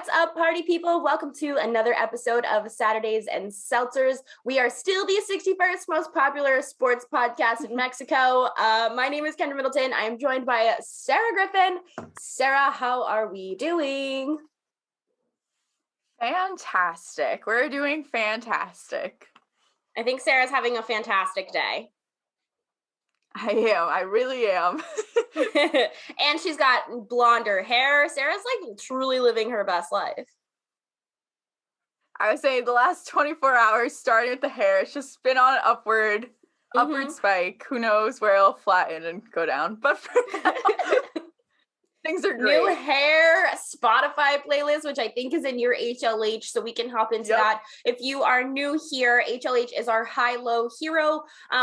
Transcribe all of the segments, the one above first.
What's up, party people? Welcome to another episode of Saturdays and Seltzers. We are still the 61st most popular sports podcast in Mexico. My name is Kendra Middleton. I am joined by Sarah Griffin. Sarah, how are we doing? Fantastic. We're doing fantastic. I think Sarah's having a fantastic day. I am. I really am. And she's got blonder hair. Sarah's like truly living her best life. I would say the last 24 hours, starting with the hair, it's just been on an upward spike. Who knows where it'll flatten and go down. But for now, things are great. New hair Spotify playlist, which I think is in your HLH, so we can hop into that. If you are new here, HLH is our high-low hero.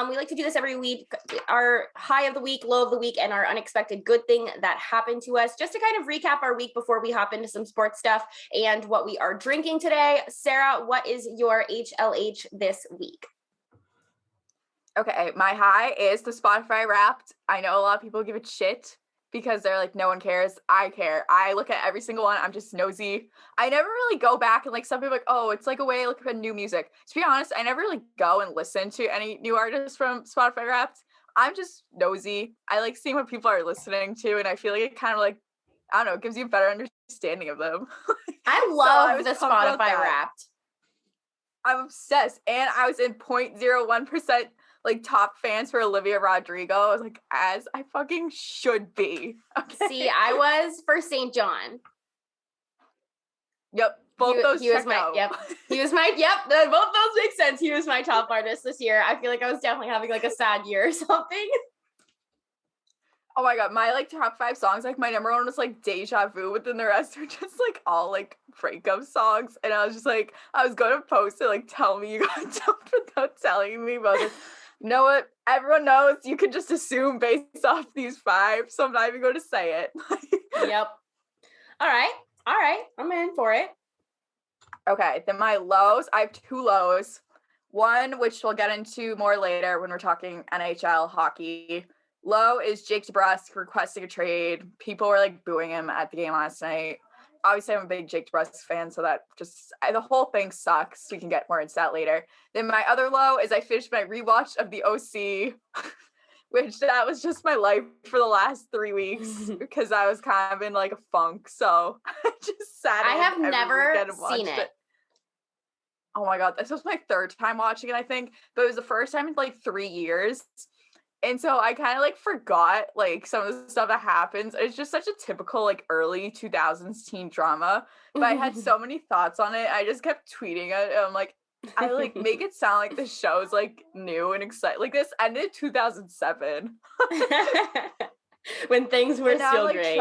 We like to do this every week, our high of the week, low of the week, and our unexpected good thing that happened to us, just to kind of recap our week before we hop into some sports stuff and what we are drinking today. Sarah, what is your HLH this week? Okay, my high is the Spotify Wrapped. I know a lot of people give it shit because they're like, no one cares. I care. I look at every single one. I'm just nosy. I never really go back and like some people are like, oh, it's like a way to look at new music. To be honest, I never really go and listen to any new artists from Spotify Wrapped. I'm just nosy. I like seeing what people are listening to, and I feel like it kind of like, I don't know, it gives you a better understanding of them. I love the Spotify Wrapped. I'm obsessed. And I was in 0.01% like top fans for Olivia Rodrigo. I was like, as I fucking should be. Okay? See, I was for St. John. Yep. Both those he was my out. Yep. He was my both those make sense. He was my top artist this year. I feel like I was definitely having like a sad year or something. Oh my god, my like top 5 songs, like my number one was like Deja Vu, but then the rest were just like all like breakup songs. And I was just like, I was gonna post it, like, tell me you got dumped without telling me, but like, you know what? Everyone knows you can just assume based off these 5, so I'm not even going to say it. Yep. All right. I'm in for it. Okay, then my lows, I have 2 lows. One, which we'll get into more later when we're talking NHL hockey. Low is Jake DeBrusk requesting a trade. People were like booing him at the game last night. Obviously, I'm a big Jake DeBrusk fan, so that just, the whole thing sucks. We can get more into that later. Then my other low is I finished my rewatch of the OC, which that was just my life for the last 3 weeks because I was kind of in like a funk. So I just sat I have never seen it. Oh my god, this was my 3rd time watching it, I think, but it was the first time in like 3 years. And so I kind of like forgot like some of the stuff that happens. It's just such a typical like early 2000s teen drama. But I had so many thoughts on it. I just kept tweeting it. And I'm like, I like make it sound like the show's like new and exciting. Like this ended 2007. When things were still great.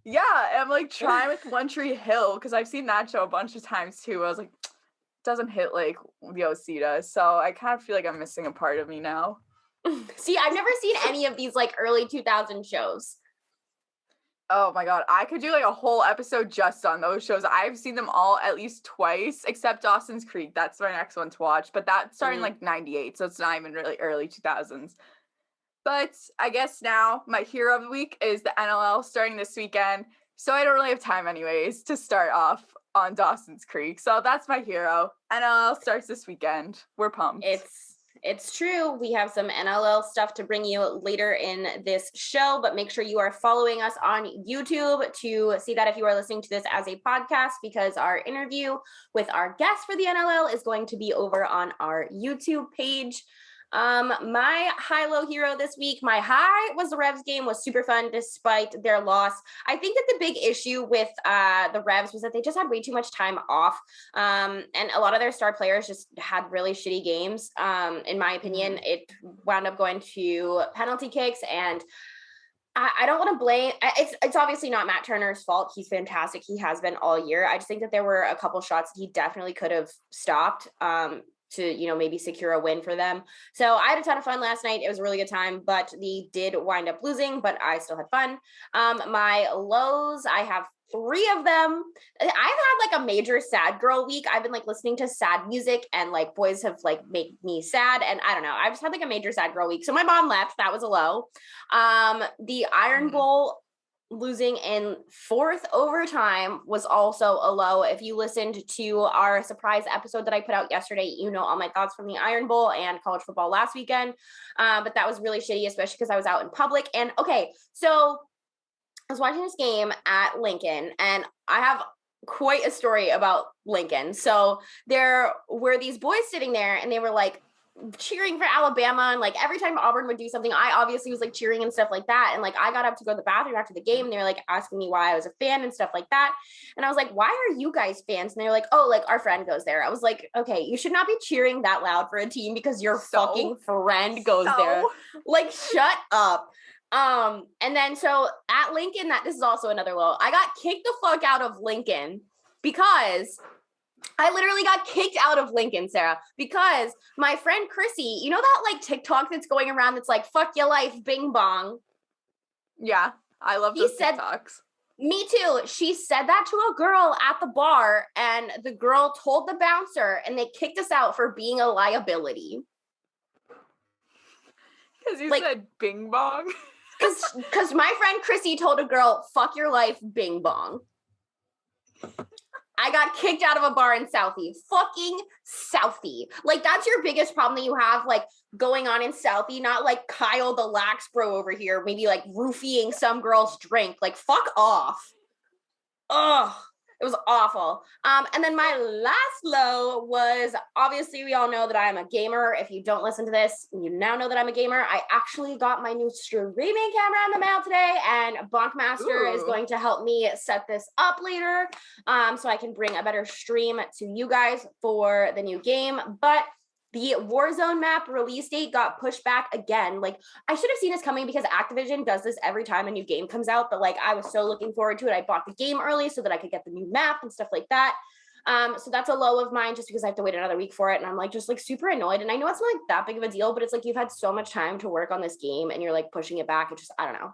Yeah, I'm like trying with One Tree Hill because I've seen that show a bunch of times too. I was like, it doesn't hit like the OC does. So I kind of feel like I'm missing a part of me now. See, I've never seen any of these like early 2000 shows. Oh my god, I could do like a whole episode just on those shows. I've seen them all at least twice, except Dawson's Creek. That's my next one to watch, but that started in like 98, so it's not even really early 2000s. But I guess now my hero of the week is the NLL starting this weekend, so I don't really have time anyways to start off on Dawson's Creek. So that's my hero. NLL starts this weekend. We're pumped. It's true. We have some NLL stuff to bring you later in this show, but make sure you are following us on YouTube to see that if you are listening to this as a podcast, because our interview with our guest for the NLL is going to be over on our YouTube page. My high-low hero this week, my high was the Revs game, was super fun despite their loss. I think that the big issue with the Revs was that they just had way too much time off. And a lot of their star players just had really shitty games. In my opinion, it wound up going to penalty kicks, and I don't want to blame, it's obviously not Matt Turner's fault. He's fantastic. He has been all year. I just think that there were a couple shots that he definitely could have stopped. To, you know, maybe secure a win for them. So I had a ton of fun last night. It was a really good time, but they did wind up losing, but I still had fun. My lows, I have 3 of them. I've had like a major sad girl week. I've been like listening to sad music and like boys have like made me sad. And I don't know, I've just had like a major sad girl week. So my mom left. That was a low. The Iron Bowl losing in fourth overtime was also a low. If you listened to our surprise episode that I put out yesterday, you know all my thoughts from the Iron Bowl and college football last weekend. But that was really shitty, especially because I was out in public. And okay, so I was watching this game at Lincoln, and I have quite a story about Lincoln. So there were these boys sitting there, and they were like cheering for Alabama, and like every time Auburn would do something, I obviously was like cheering and stuff like that. And like I got up to go to the bathroom after the game, and they were like asking me why I was a fan and stuff like that. And I was like, why are you guys fans? And they're like, oh, like our friend goes there. I was like, okay, you should not be cheering that loud for a team because your fucking friend goes there. Like, shut up. And then so at Lincoln, this is also another low. I got kicked the fuck out of Lincoln because I literally got kicked out of Lincoln, Sarah, because my friend Chrissy, you know that like TikTok that's going around that's like, fuck your life, bing bong. Yeah, I love those TikToks. Me too. She said that to a girl at the bar, and the girl told the bouncer, and they kicked us out for being a liability. Because you said bing bong? Because my friend Chrissy told a girl, fuck your life, bing bong. I got kicked out of a bar in Southie. Fucking Southie. Like, that's your biggest problem that you have, like, going on in Southie, not like Kyle the lax bro over here, maybe like roofying some girl's drink. Like, fuck off. Ugh. It was awful. And then my last low was, obviously we all know that I'm a gamer. If you don't listen to this, you now know that I'm a gamer. I actually got my new streaming camera in the mail today, and Bonkmaster is going to help me set this up later, so I can bring a better stream to you guys for the new game. But the Warzone map release date got pushed back again. Like, I should have seen this coming because Activision does this every time a new game comes out, but like I was so looking forward to it. I bought the game early so that I could get the new map and stuff like that. So that's a low of mine just because I have to wait another week for it. And I'm like, just like super annoyed. And I know it's not like that big of a deal, but it's like, you've had so much time to work on this game and you're like pushing it back. It just, I don't know.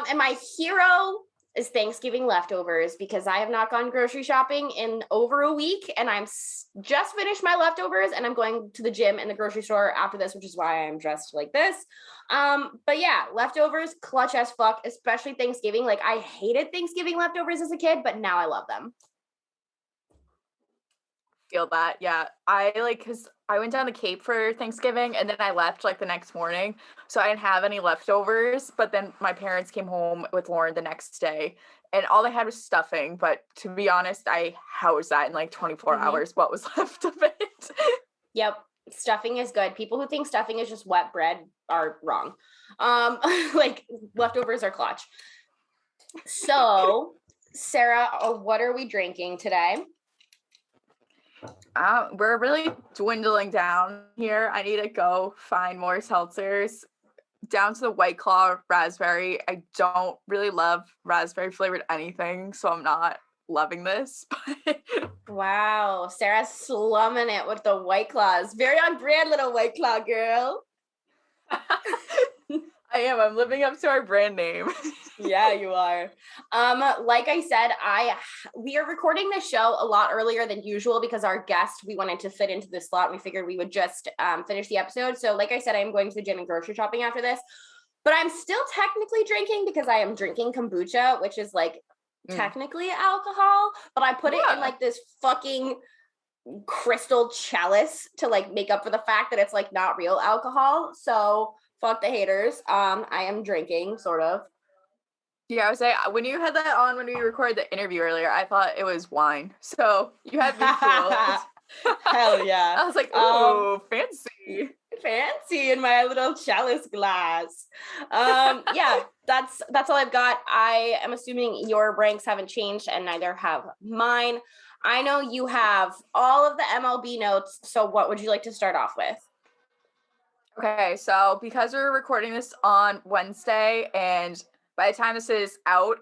And my hero is Thanksgiving leftovers, because I have not gone grocery shopping in over a week, and I'm just finished my leftovers, and I'm going to the gym and the grocery store after this, which is why I'm dressed like this. But yeah, leftovers, clutch as fuck, especially Thanksgiving. Like, I hated Thanksgiving leftovers as a kid, but now I love them. Feel that. Yeah. Because I went down the Cape for Thanksgiving, and then I left like the next morning, so I didn't have any leftovers. But then my parents came home with Lauren the next day, and all they had was stuffing. But to be honest, I housed that in like 24 hours, what was left of it. Yep. Stuffing is good. People who think stuffing is just wet bread are wrong. Like, leftovers are clutch. So, Sarah, what are we drinking today? We're really dwindling down here. I need to go find more seltzers. Down to the White Claw raspberry. I don't really love raspberry flavored anything, so I'm not loving this. Wow, Sarah's slumming it with the White Claws. Very on brand, little White Claw girl. I am. I'm living up to our brand name. Yeah, you are. Like I said, we are recording this show a lot earlier than usual because our guest, we wanted to fit into this slot. We figured we would just finish the episode. So like I said, I am going to the gym and grocery shopping after this, but I'm still technically drinking because I am drinking kombucha, which is like technically alcohol, but I put it in like this fucking crystal chalice to like make up for the fact that it's like not real alcohol. So fuck the haters. I am drinking, sort of. Yeah, I was saying, when you had that on when we recorded the interview earlier, I thought it was wine. So you had me fooled. Hell yeah. I was like, ooh, fancy. Fancy in my little chalice glass. Yeah, that's all I've got. I am assuming your ranks haven't changed, and neither have mine. I know you have all of the MLB notes, so what would you like to start off with? Okay, so because we're recording this on Wednesday, and by the time this is out,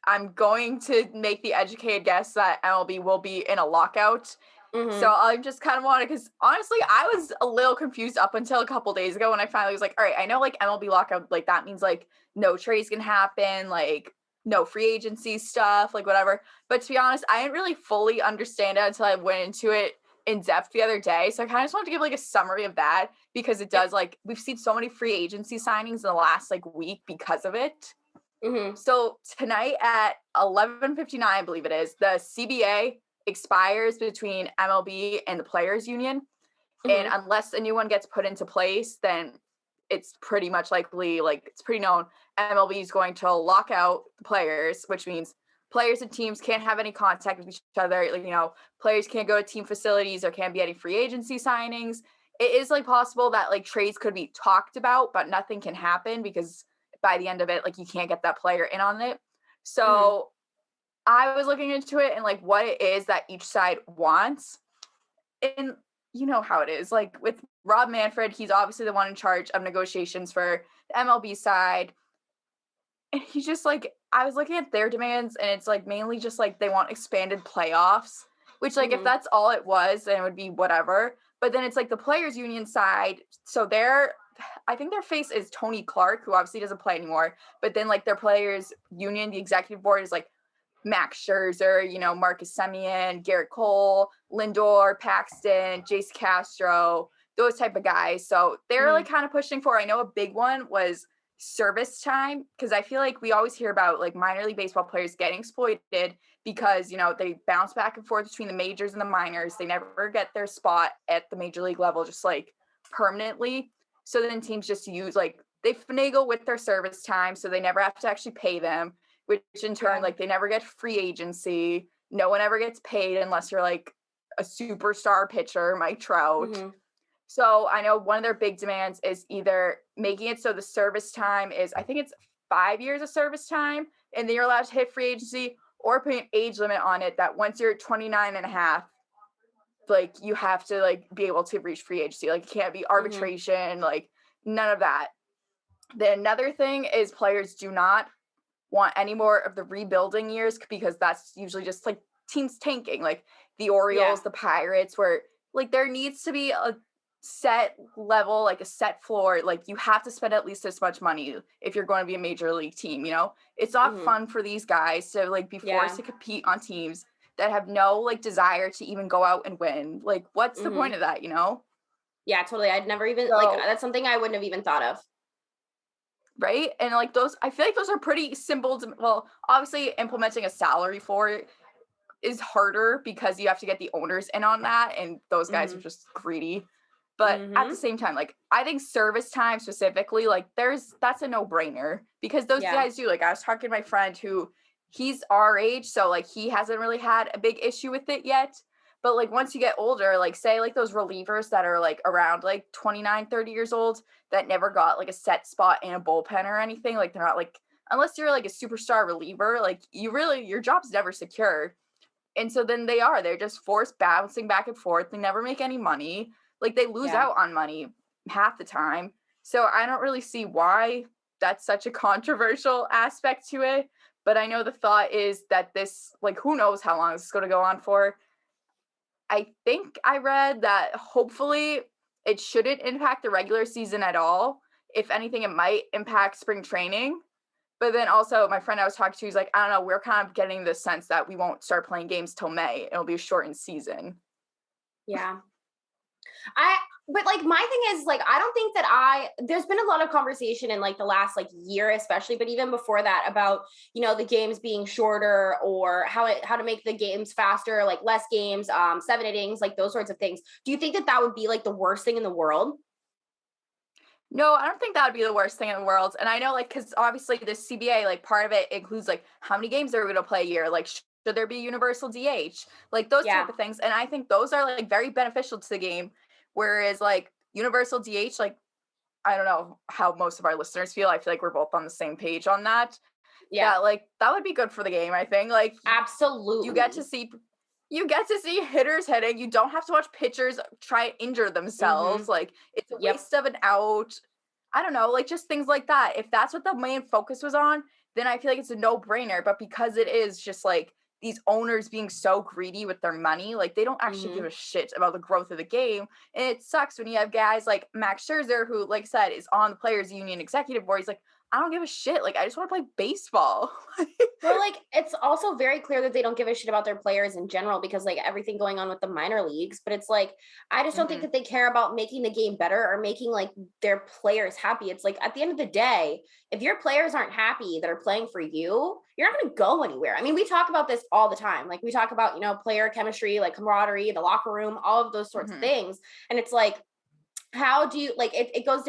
I'm going to make the educated guess that MLB will be in a lockout. Mm-hmm. So I just kind of wanted, because honestly, I was a little confused up until a couple days ago when I finally was like, all right, I know like MLB lockout, like that means like no trades can happen, like no free agency stuff, like whatever. But to be honest, I didn't really fully understand it until I went into it in depth the other day. So I kind of just wanted to give like a summary of that, because it does like, we've seen so many free agency signings in the last like week because of it. Mm-hmm. So tonight at 11:59, I believe it is, the CBA expires between MLB and the Players Union. And Mm-hmm. unless a new one gets put into place, then it's pretty much likely, like it's pretty known, MLB is going to lock out the players, which means players and teams can't have any contact with each other. Like, players can't go to team facilities, there can't be any free agency signings. It is like possible that like trades could be talked about, but nothing can happen because by the end of it, like you can't get that player in on it. Mm-hmm. So I was looking into it and like what it is that each side wants. And you know how it is. Like with Rob Manfred, he's obviously the one in charge of negotiations for the MLB side. And he's just like, I was looking at their demands and it's like mainly just like they want expanded playoffs, which like if Mm-hmm. that's all it was, then it would be whatever. But then it's like the players union side. So I think their face is Tony Clark, who obviously doesn't play anymore. But then like their players union, the executive board is like Max Scherzer, Marcus Semien, Garrett Cole, Lindor, Paxton, Jace Castro, those type of guys. So they're Mm-hmm. like kind of pushing for, I know a big one was service time, because I feel like we always hear about like minor league baseball players getting exploited because, they bounce back and forth between the majors and the minors. They never get their spot at the major league level, just like permanently. So then teams just use like, they finagle with their service time so they never have to actually pay them, which in turn, Yeah. like they never get free agency. No one ever gets paid unless you're like a superstar pitcher, Mike Trout. Mm-hmm. So I know one of their big demands is either making it so the service time is, I think it's 5 years of service time, and then you're allowed to hit free agency, or putting an age limit on it that once you're 29 and a half, like you have to like be able to reach free agency. Like it can't be Mm-hmm. arbitration, like none of that. Then another thing is players do not want any more of the rebuilding years because that's usually just like teams tanking, like the Yeah. Orioles, the Pirates, where like there needs to be a set level, like a set floor. Like you have to spend at least this much money if you're going to be a major league team. It's not Mm-hmm. fun for these guys to like be forced Yeah. to compete on teams that have no like desire to even go out and win. Like, what's the Mm-hmm. point of that? Yeah, totally. I'd never even like So that's something I wouldn't have even thought of. right? And like those, I feel like those are pretty simple to, well, obviously implementing a salary for it is harder because you have to get the owners in on that, and those guys are Mm-hmm. just greedy. But at Mm-hmm. the same time, like I think service time specifically, like that's a no-brainer because those Yeah. guys do. Like I was talking to my friend who he's our age, so like he hasn't really had a big issue with it yet. But like once you get older, like say like those relievers that are like around like 29, 30 years old that never got like a set spot in a bullpen or anything, like they're not like, unless you're like a superstar reliever, like your job's never secure. And so then they're just forced bouncing back and forth. They never make any money. Like they lose Yeah. out on money half the time. So I don't really see why that's such a controversial aspect to it. But I know the thought is that this, like, who knows how long this is going to go on for. I think I read that hopefully it shouldn't impact the regular season at all. If anything, it might impact spring training. But then also my friend I was talking to, he's like, I don't know, we're kind of getting the sense that we won't start playing games till May. It'll be a shortened season. Yeah. I but like my thing is like I don't think that there's been a lot of conversation in like the last like year especially, but even before that about the games being shorter or how to make the games faster, like less games, 7 innings, like those sorts of things. Do you think that that would be like the worst thing in the world? No, I don't think that would be the worst thing in the world. And I know, like, because obviously the CBA, like, part of it includes, like, how many games are we going to play a year? Like, should there be universal DH? Like, those Yeah. type of things. And I think those are, like, very beneficial to the game. Whereas, like, universal DH, like, I don't know how most of our listeners feel. I feel like we're both on the same page on that. Yeah. That, like, that would be good for the game, I think. Like, Absolutely. you get to see hitters hitting. You don't have to watch pitchers try and injure themselves. Like it's a Yep. waste of an out. I don't know, like just things like that. If that's what the main focus was on, then I feel like it's a no-brainer. But because it is just like these owners being so greedy with their money, like they don't actually give a shit about the growth of the game. And it sucks when you have guys like Max Scherzer, who, like I said, is on the Players Union executive board. He's like, I don't give a shit. Like, I just want to play baseball. Well, like, it's also very clear that they don't give a shit about their players in general because, like, everything going on with the minor leagues. But it's like, I just don't think that they care about making the game better or making, like, their players happy. It's like, at the end of the day, if your players aren't happy that are playing for you, you're not going to go anywhere. I mean, we talk about this all the time. Like, we talk about, player chemistry, like camaraderie, the locker room, all of those sorts of things. And it's like, how do you, like, it goes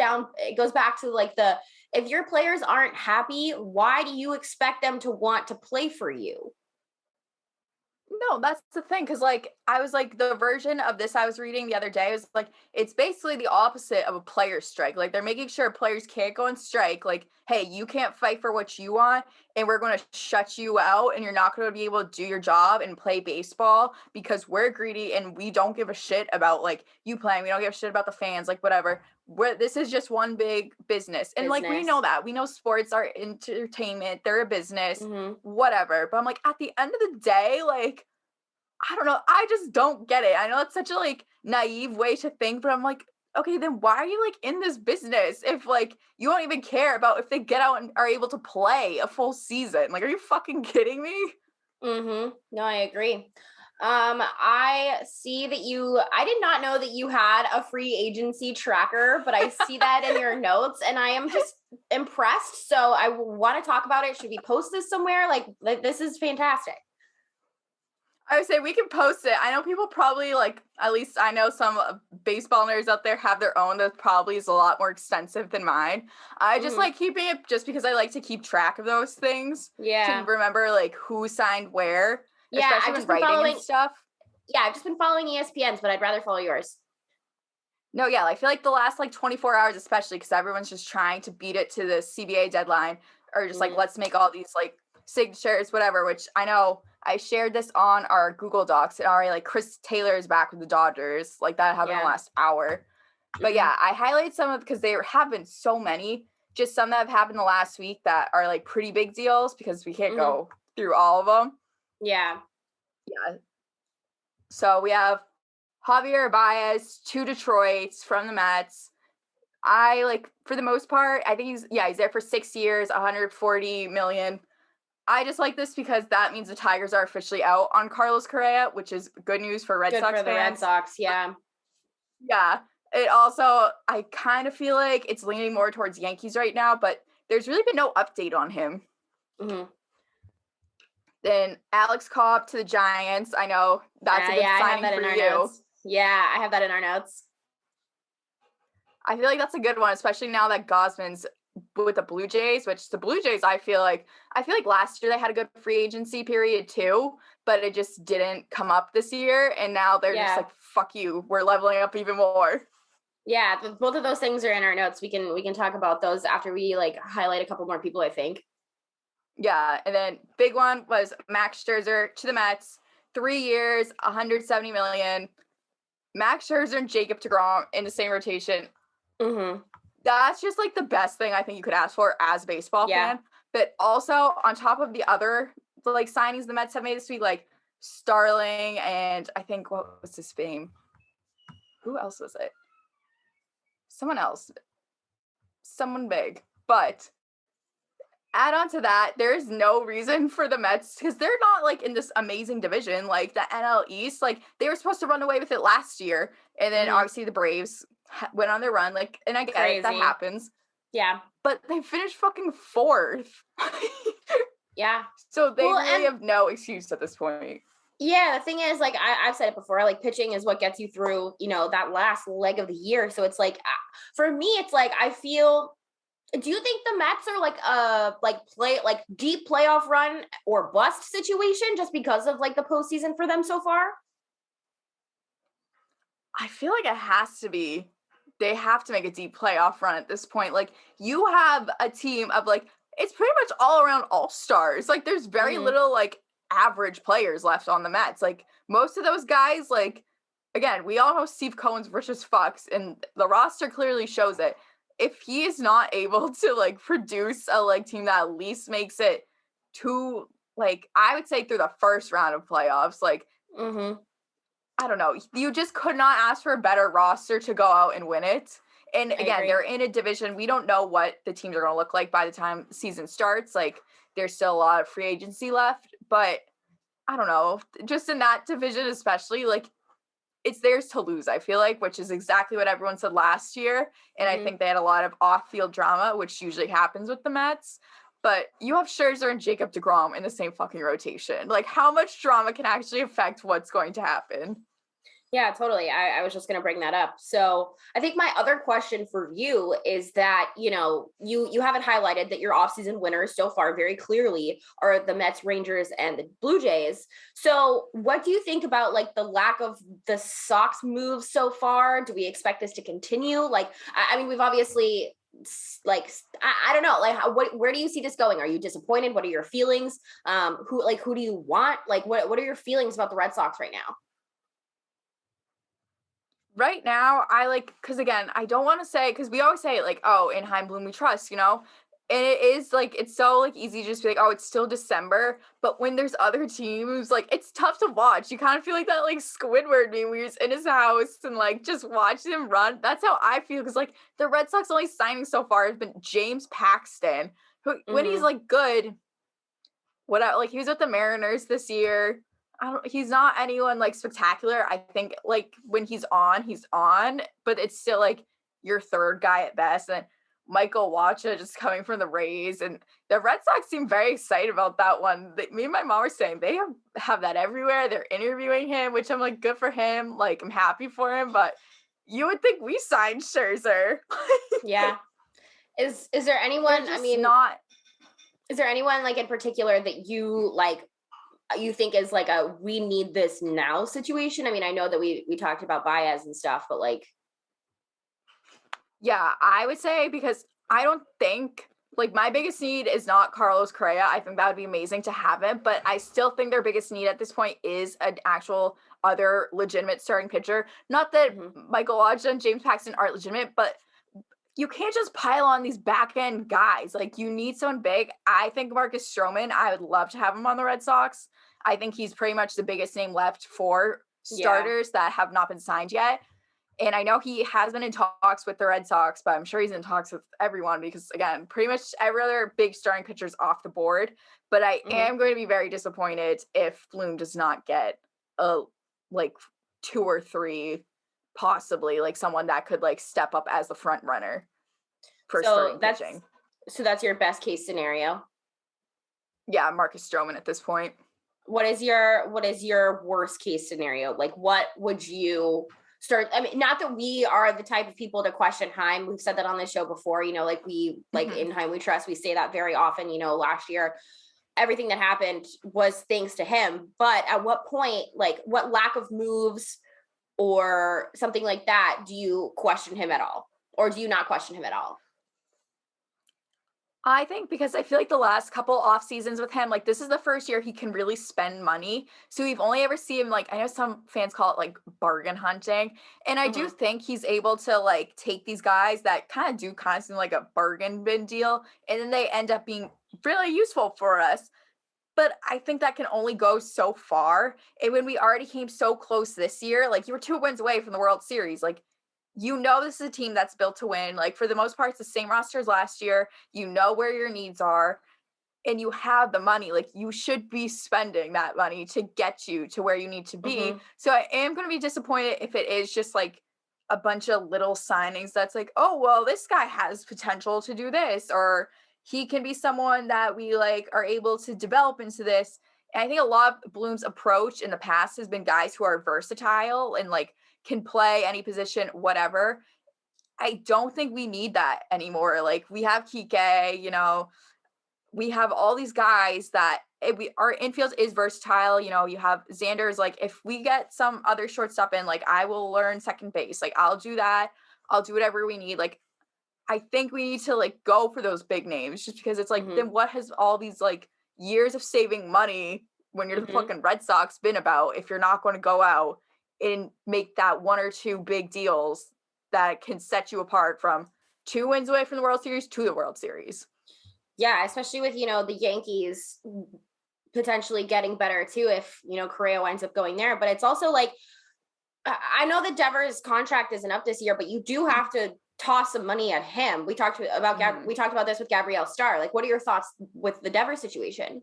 back to, like, if your players aren't happy, why do you expect them to want to play for you? No, that's the thing. Cause like I was like the version of this I was reading the other day was like it's basically the opposite of a player strike. Like they're making sure players can't go on strike. Like, hey, you can't fight for what you want, and we're gonna shut you out, and you're not gonna be able to do your job and play baseball because we're greedy and we don't give a shit about like you playing. We don't give a shit about the fans, like whatever. This is just one big business. And like we know that. We know sports are entertainment, they're a business, whatever. But I'm like, at the end of the day, like I don't know. I just don't get it. I know it's such a like naive way to think, but I'm like, okay, then why are you like in this business if like you don't even care about if they get out and are able to play a full season? Like, are you fucking kidding me? No, I agree. I see that I did not know that you had a free agency tracker, but I see that in your notes and I am just impressed. So I want to talk about it. Should we post this somewhere? Like this is fantastic. I would say we can post it. I know people probably like, at least I know some baseball nerds out there have their own that probably is a lot more extensive than mine. I just like keeping it just because I like to keep track of those things. Yeah. To remember like who signed where. Yeah. Especially when writing and stuff. Yeah, I've just been following ESPN's, but I'd rather follow yours. No, yeah, I feel like the last like 24 hours, especially because everyone's just trying to beat it to the CBA deadline or just like, let's make all these like signatures, whatever, which I know I shared this on our Google Docs and already like Chris Taylor is back with the Dodgers. Like that happened in the last hour. But yeah, I highlighted some of because there have been so many, just some that have happened the last week that are like pretty big deals because we can't go through all of them. Yeah. Yeah. So we have Javier Baez to Detroit from the Mets. I like for the most part, I think he's there for 6 years, 140 million. I just like this because that means the Tigers are officially out on Carlos Correa, which is good news for Red Sox fans. Good for the Red Sox, yeah. Yeah. It also, I kind of feel like it's leaning more towards Yankees right now, but there's really been no update on him. Then Alex Cobb to the Giants. I know that's a good signing for you. Notes. Yeah, I have that in our notes. I feel like that's a good one, especially now that Gosman's with the Blue Jays, which the Blue Jays, I feel like last year they had a good free agency period too, but it just didn't come up this year. And now they're just like, fuck you, we're leveling up even more. Yeah, both of those things are in our notes. We can talk about those after we like highlight a couple more people, I think. Yeah, and then big one was Max Scherzer to the Mets, 3 years, 170 million. Max Scherzer and Jacob deGrom in the same rotation. That's just like the best thing I think you could ask for as a baseball fan. But also on top of the other like signings the Mets have made this week, like Starling and I think what was his name? Who else was it? Someone else. Someone big. But add on to that, there's no reason for the Mets because they're not like in this amazing division like the NL East. Like they were supposed to run away with it last year, and then obviously the Braves went on their run. Like, and I get it, that happens. Yeah, but they finished fucking 4th. Yeah, so they really have no excuse at this point. Yeah, the thing is, like I've said it before, like pitching is what gets you through, that last leg of the year. So it's like, for me, it's like I feel. Do you think the Mets are like a deep playoff run or bust situation just because of like the postseason for them so far? I feel like it has to be. They have to make a deep playoff run at this point. Like you have a team of like it's pretty much all around all-stars. Like there's very little like average players left on the Mets. Like most of those guys, like again, we all know Steve Cohen's vicious fucks, and the roster clearly shows it. If he is not able to like produce a like team that at least makes it to like I would say through the first round of playoffs, like I don't know, you just could not ask for a better roster to go out and win it. And again, they're in a division. We don't know what the teams are going to look like by the time the season starts. Like, there's still a lot of free agency left, but I don't know, just in that division especially, like, it's theirs to lose, I feel like, which is exactly what everyone said last year. And I think they had a lot of off-field drama, which usually happens with the Mets. But you have Scherzer and Jacob deGrom in the same fucking rotation. Like, how much drama can actually affect what's going to happen? Yeah, totally. I was just going to bring that up. So I think my other question for you is that, you know, you haven't highlighted that your offseason winners so far very clearly are the Mets, Rangers, and the Blue Jays. So what do you think about like the lack of the Sox moves so far? Do we expect this to continue? Like, I mean, we've obviously like, I don't know, like where do you see this going? Are you disappointed? What are your feelings? Who do you want? Like, what are your feelings about the Red Sox right now? Right now, because again, I don't want to say, because we always say, like, oh, in Heim Bloom we trust, you know? And it is, like, it's so, like, easy to just be like, oh, it's still December. But when there's other teams, like, it's tough to watch. You kind of feel like that, like, Squidward meme where you're just in his house and, like, just watch him run. That's how I feel, because, like, the Red Sox only signing so far has been James Paxton, who, when he's, like, good, like, he was with the Mariners this year. He's not anyone like spectacular. I think like when he's on, but it's still like your third guy at best. And Michael Wacha just coming from the Rays, and the Red Sox seem very excited about that one. Me and my mom were saying they have that everywhere. They're interviewing him, which I'm like, good for him. Like, I'm happy for him, but you would think we signed Scherzer. Yeah. Is there anyone, I mean, not. Is there anyone like in particular that you think is like a we need this now situation? I mean, I know that we talked about Baez and stuff, but like, yeah, I would say, because I don't think, like, my biggest need is not Carlos Correa. I think that would be amazing to have him, but I still think their biggest need at this point is an actual other legitimate starting pitcher. Not that Michael Wacha and James Paxton aren't legitimate, but you can't just pile on these back end guys. Like, you need someone big. I think Marcus Stroman, I would love to have him on the Red Sox. I think he's pretty much the biggest name left for starters that have not been signed yet. And I know he has been in talks with the Red Sox, but I'm sure he's in talks with everyone because, again, pretty much every other big starting pitcher's off the board. But I am going to be very disappointed if Bloom does not get like 2 or 3, possibly, like someone that could like step up as the front runner for starting pitching. So that's your best case scenario. Yeah, Marcus Stroman at this point. What is your worst case scenario? Like, what would you start? I mean, not that we are the type of people to question Heim. We've said that on this show before, you know, like in Heim we trust. We say that very often. You know, last year, everything that happened was thanks to him. But at what point, like, what lack of moves or something like that, do you question him at all? Or do you not question him at all? I think because I feel like the last couple off seasons with him, like, this is the first year he can really spend money. So we've only ever seen him, like, I know some fans call it like bargain hunting. And I do think he's able to like take these guys that kind of do kind of seem like a bargain bin deal, and then they end up being really useful for us. But I think that can only go so far. And when we already came so close this year, like, you were 2 wins away from the World Series, like, you know, this is a team that's built to win. Like, for the most part, it's the same roster as last year. You know where your needs are, and you have the money. Like, you should be spending that money to get you to where you need to be. So I am going to be disappointed if it is just like a bunch of little signings that's like, oh, well, this guy has potential to do this, or he can be someone that we like are able to develop into this. And I think a lot of Bloom's approach in the past has been guys who are versatile and like can play any position, whatever. I don't think we need that anymore. Like, we have Kike, you know, we have all these guys that our infield is versatile. You know, you have Xander's, like, if we get some other shortstop in, like, I will learn second base. Like, I'll do that. I'll do whatever we need. Like, I think we need to like go for those big names, just because it's like, then what has all these like years of saving money when you're the fucking Red Sox been about if you're not going to go out and make that 1 or 2 big deals that can set you apart from 2 wins away from the World Series to the World Series? Yeah, especially with, you know, the Yankees potentially getting better too if, you know, Correa winds up going there. But it's also like, I know that Devers' contract isn't up this year, but you do have to toss some money at him. We talked about this with Gabrielle Starr. Like, what are your thoughts with the Devers situation?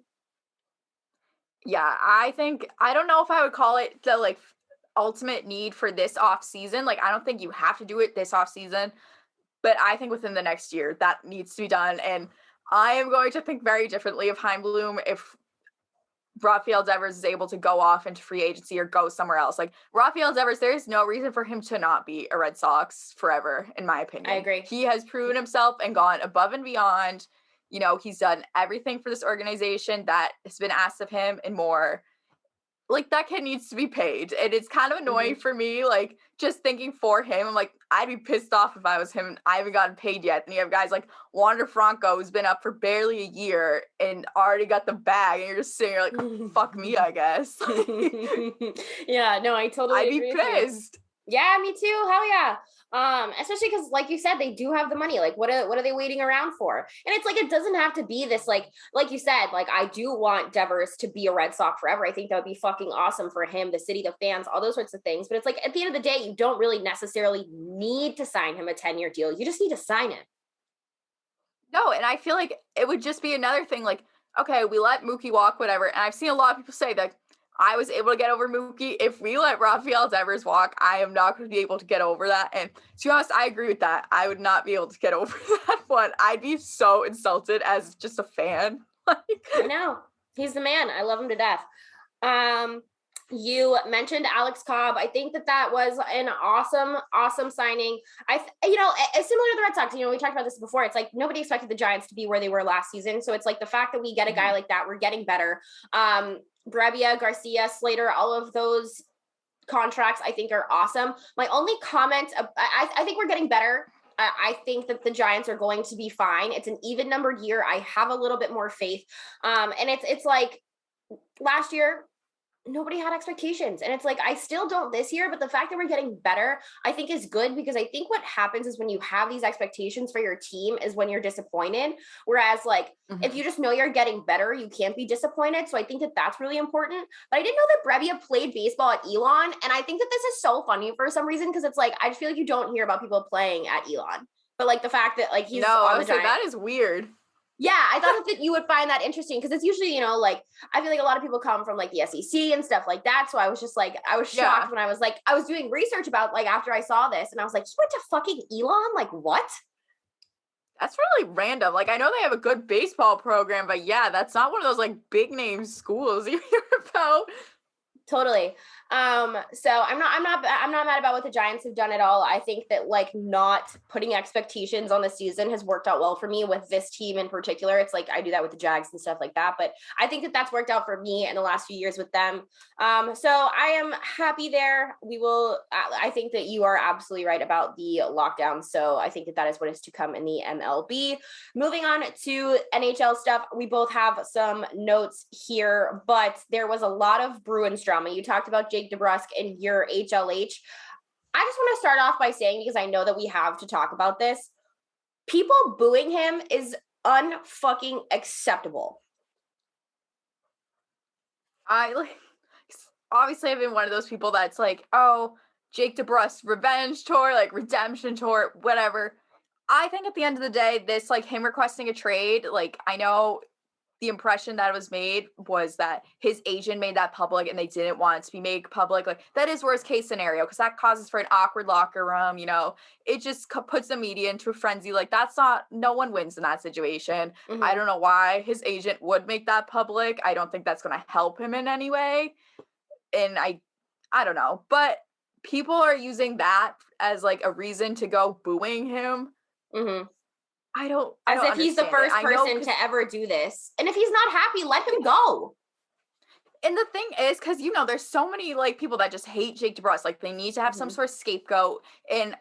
Yeah, I don't know if I would call it the like ultimate need for this off season. Like, I don't think you have to do it this off season, but I think within the next year that needs to be done. And I am going to think very differently of Chaim Bloom if Rafael Devers is able to go off into free agency or go somewhere else. Like, Rafael Devers, there is no reason for him to not be a Red Sox forever, in my opinion. I agree. He has proven himself and gone above and beyond. You know, he's done everything for this organization that has been asked of him and more. Like, that kid needs to be paid. And it's kind of annoying for me, like, just thinking for him. I'm like, I'd be pissed off if I was him and I haven't gotten paid yet. And you have guys like Wander Franco, who's been up for barely a year and already got the bag. And you're just sitting here like, fuck me, I guess. Yeah, no, I totally agree. I'd be pissed. Yeah, me too. Hell yeah. Especially because, like you said, they do have the money. Like, what are they waiting around for? And it's like, it doesn't have to be this, like you said, like, I do want Devers to be a Red Sox forever. I think that would be fucking awesome for him, the city, the fans, all those sorts of things. But it's like, at the end of the day, you don't really necessarily need to sign him a 10-year deal. You just need to sign him. No, and I feel like it would just be another thing. Like, okay, we let Mookie walk, whatever. And I've seen a lot of people say that I was able to get over Mookie. If we let Rafael Devers walk, I am not going to be able to get over that. And to be honest, I agree with that. I would not be able to get over that one. I'd be so insulted as just a fan. I know. He's the man. I love him to death. You mentioned Alex Cobb. I think that was an awesome signing. Similar to the Red Sox, we talked about this before. It's like nobody expected the Giants to be where they were last season. So it's like the fact that we get a guy like that, we're getting better. Brebia, Garcia, Slater, all of those contracts I think are awesome. My only comment, I think we're getting better. I think that the Giants are going to be fine. It's an even numbered year. I have a little bit more faith. And it's like last year, nobody had expectations. And it's like, I still don't this year, but the fact that we're getting better, I think is good, because I think what happens is when you have these expectations for your team is when you're disappointed. Whereas like, if you just know you're getting better, you can't be disappointed. So I think that that's really important. But I didn't know that Brebia played baseball at Elon. And I think that this is so funny for some reason, because it's like, I just feel like you don't hear about people playing at Elon. But like the fact that like he's on the Giants, that is weird. Yeah, I thought that you would find that interesting, because it's usually, like, I feel like a lot of people come from like the SEC and stuff like that. So I was just like, I was shocked when I was doing research about like after I saw this, and I was like, he went to fucking Elon? Like, what? That's really random. Like, I know they have a good baseball program, but yeah, that's not one of those like big name schools you hear about. Totally. So I'm not mad about what the Giants have done at all. I think that like not putting expectations on the season has worked out well for me with this team in particular. It's like I do that with the Jags and stuff like that, but I think that that's worked out for me in the last few years with them. So I am happy there. I think that you are absolutely right about the lockdown. So I think that is what is to come in the MLB. Moving on to NHL stuff. We both have some notes here, but there was a lot of Bruins drama. You talked about Jake DeBrusk and your HLH. I just want to start off by saying, because I know that we have to talk about this, people booing him is unfucking acceptable. Obviously I've been one of those people that's like, oh, Jake DeBrusk revenge tour, like redemption tour, whatever. I think at the end of the day, this like him requesting a trade, like I know the impression that was made was that his agent made that public and they didn't want it to be made public. Like that is worst case scenario, because that causes for an awkward locker room. It just puts the media into a frenzy. Like no one wins in that situation. I don't know why his agent would make that public. I don't think that's going to help him in any way. And I don't know, but people are using that as like a reason to go booing him. I don't if he's the first person to ever do this. And if he's not happy, let him go. And the thing is, because, there's so many, like, people that just hate Jake DeBrusk. Like, they need to have some sort of scapegoat. And,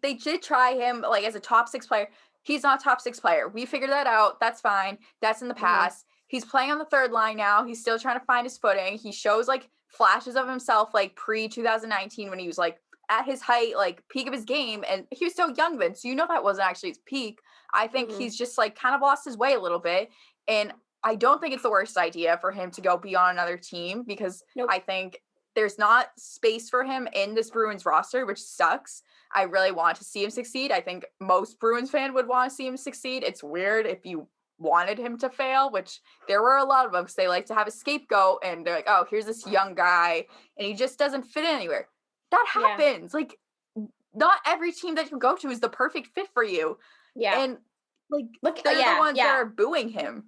they did try him, like, as a top 6 player. He's not a top 6 player. We figured that out. That's fine. That's in the past. He's playing on the third line now. He's still trying to find his footing. He shows, like, flashes of himself, like, pre-2019 when he was, like, at his height, like peak of his game, and he was so young then, so that wasn't actually his peak. I think he's just like kind of lost his way a little bit, and I don't think it's the worst idea for him to go be on another team, because I think there's not space for him in this Bruins roster, which sucks. I really want to see him succeed. I think most Bruins fan would want to see him succeed. It's weird if you wanted him to fail, which there were a lot of them, because they like to have a scapegoat and they're like, oh, here's this young guy and he just doesn't fit in anywhere. That happens. Like, not every team that you go to is the perfect fit for you. Yeah. And like, look, they're the ones that are booing him.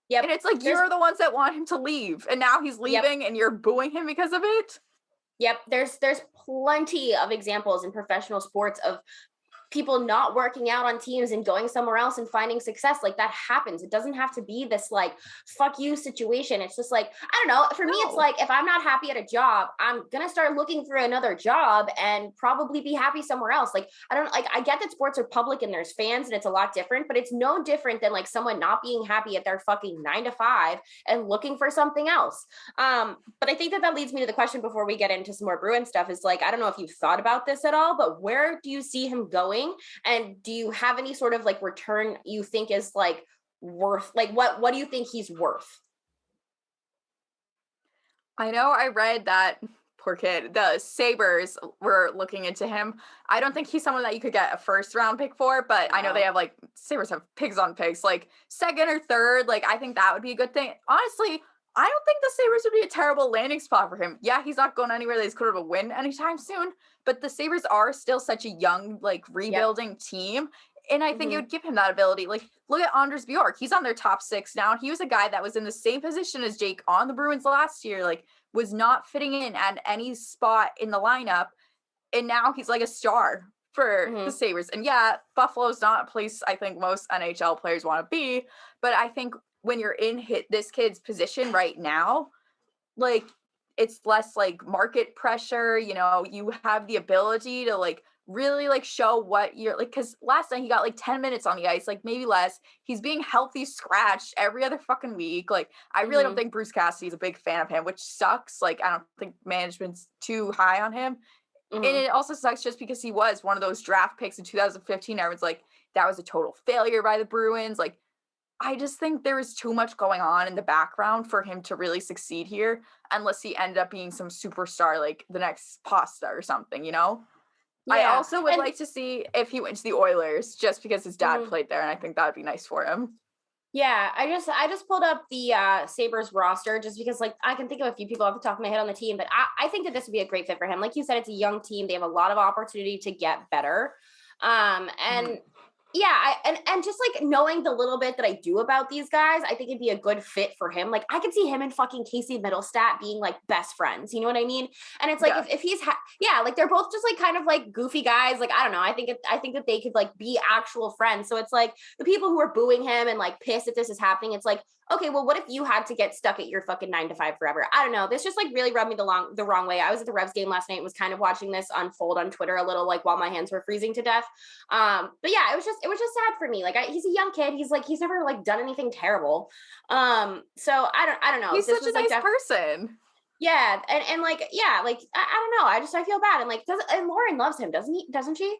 Yep. And it's like, you're the ones that want him to leave, and now he's leaving and you're booing him because of it. Yep. There's plenty of examples in professional sports of people not working out on teams and going somewhere else and finding success. Like, that happens. It doesn't have to be this like fuck you situation. It's just like, I don't know, for me it's like, if I'm not happy at a job, I'm gonna start looking for another job and probably be happy somewhere else. Like, I get that sports are public and there's fans and it's a lot different, but it's no different than like someone not being happy at their fucking 9 to 5 and looking for something else. But I think that leads me to the question before we get into some more Bruin stuff is like, I don't know if you've thought about this at all, but where do you see him going? And do you have any sort of like return you think is like worth, like what do you think he's worth? I know I read that, poor kid, the Sabres were looking into him. I don't think he's someone that you could get a first round pick for, but I know they have like, Sabres have pigs on pigs, like second or third. Like, I think that would be a good thing. Honestly, I don't think the Sabres would be a terrible landing spot for him. Yeah, he's not going anywhere. They could have a win anytime soon, but the Sabres are still such a young, like, rebuilding team. And I think it would give him that ability. Like, look at Anders Bjork. He's on their top 6 now. He was a guy that was in the same position as Jake on the Bruins last year, like, was not fitting in at any spot in the lineup. And now he's like a star for the Sabres. And yeah, Buffalo's not a place I think most NHL players want to be, but I think when you're in this kid's position right now, like, it's less like market pressure, you know, you have the ability to like really like show what you're like, because last night he got like 10 minutes on the ice, like maybe less. He's being healthy scratched every other fucking week. Like, I really don't think Bruce Cassidy's a big fan of him, which sucks. Like, I don't think management's too high on him. And it also sucks just because he was one of those draft picks in 2015. Everyone's like, that was a total failure by the Bruins. Like, I just think there is too much going on in the background for him to really succeed here, unless he ended up being some superstar, like the next Pasta or something, you know? Yeah. I also would like to see if he went to the Oilers, just because his dad played there, and I think that would be nice for him. Yeah, I just pulled up the Sabres roster just because, like, I can think of a few people off the top of my head on the team, but I think that this would be a great fit for him. Like you said, it's a young team. They have a lot of opportunity to get better. Yeah, and just like knowing the little bit that I do about these guys, I think it'd be a good fit for him. Like, I could see him and fucking Casey Middlestat being like best friends. You know what I mean? And it's like if he's like they're both just like kind of like goofy guys. Like, I don't know. I think that they could like be actual friends. So it's like the people who are booing him and like pissed that this is happening. It's like, okay, well, what if you had to get stuck at your fucking 9 to 5 forever? I don't know. This just like really rubbed me the wrong way. I was at the Revs game last night and was kind of watching this unfold on Twitter a little, like while my hands were freezing to death. But yeah, it was just sad for me. Like, he's a young kid. He's never like done anything terrible. So I don't know. He's such a nice person. Yeah. And like, yeah, like, I don't know. I feel bad. And like, and Lauren loves him, doesn't she?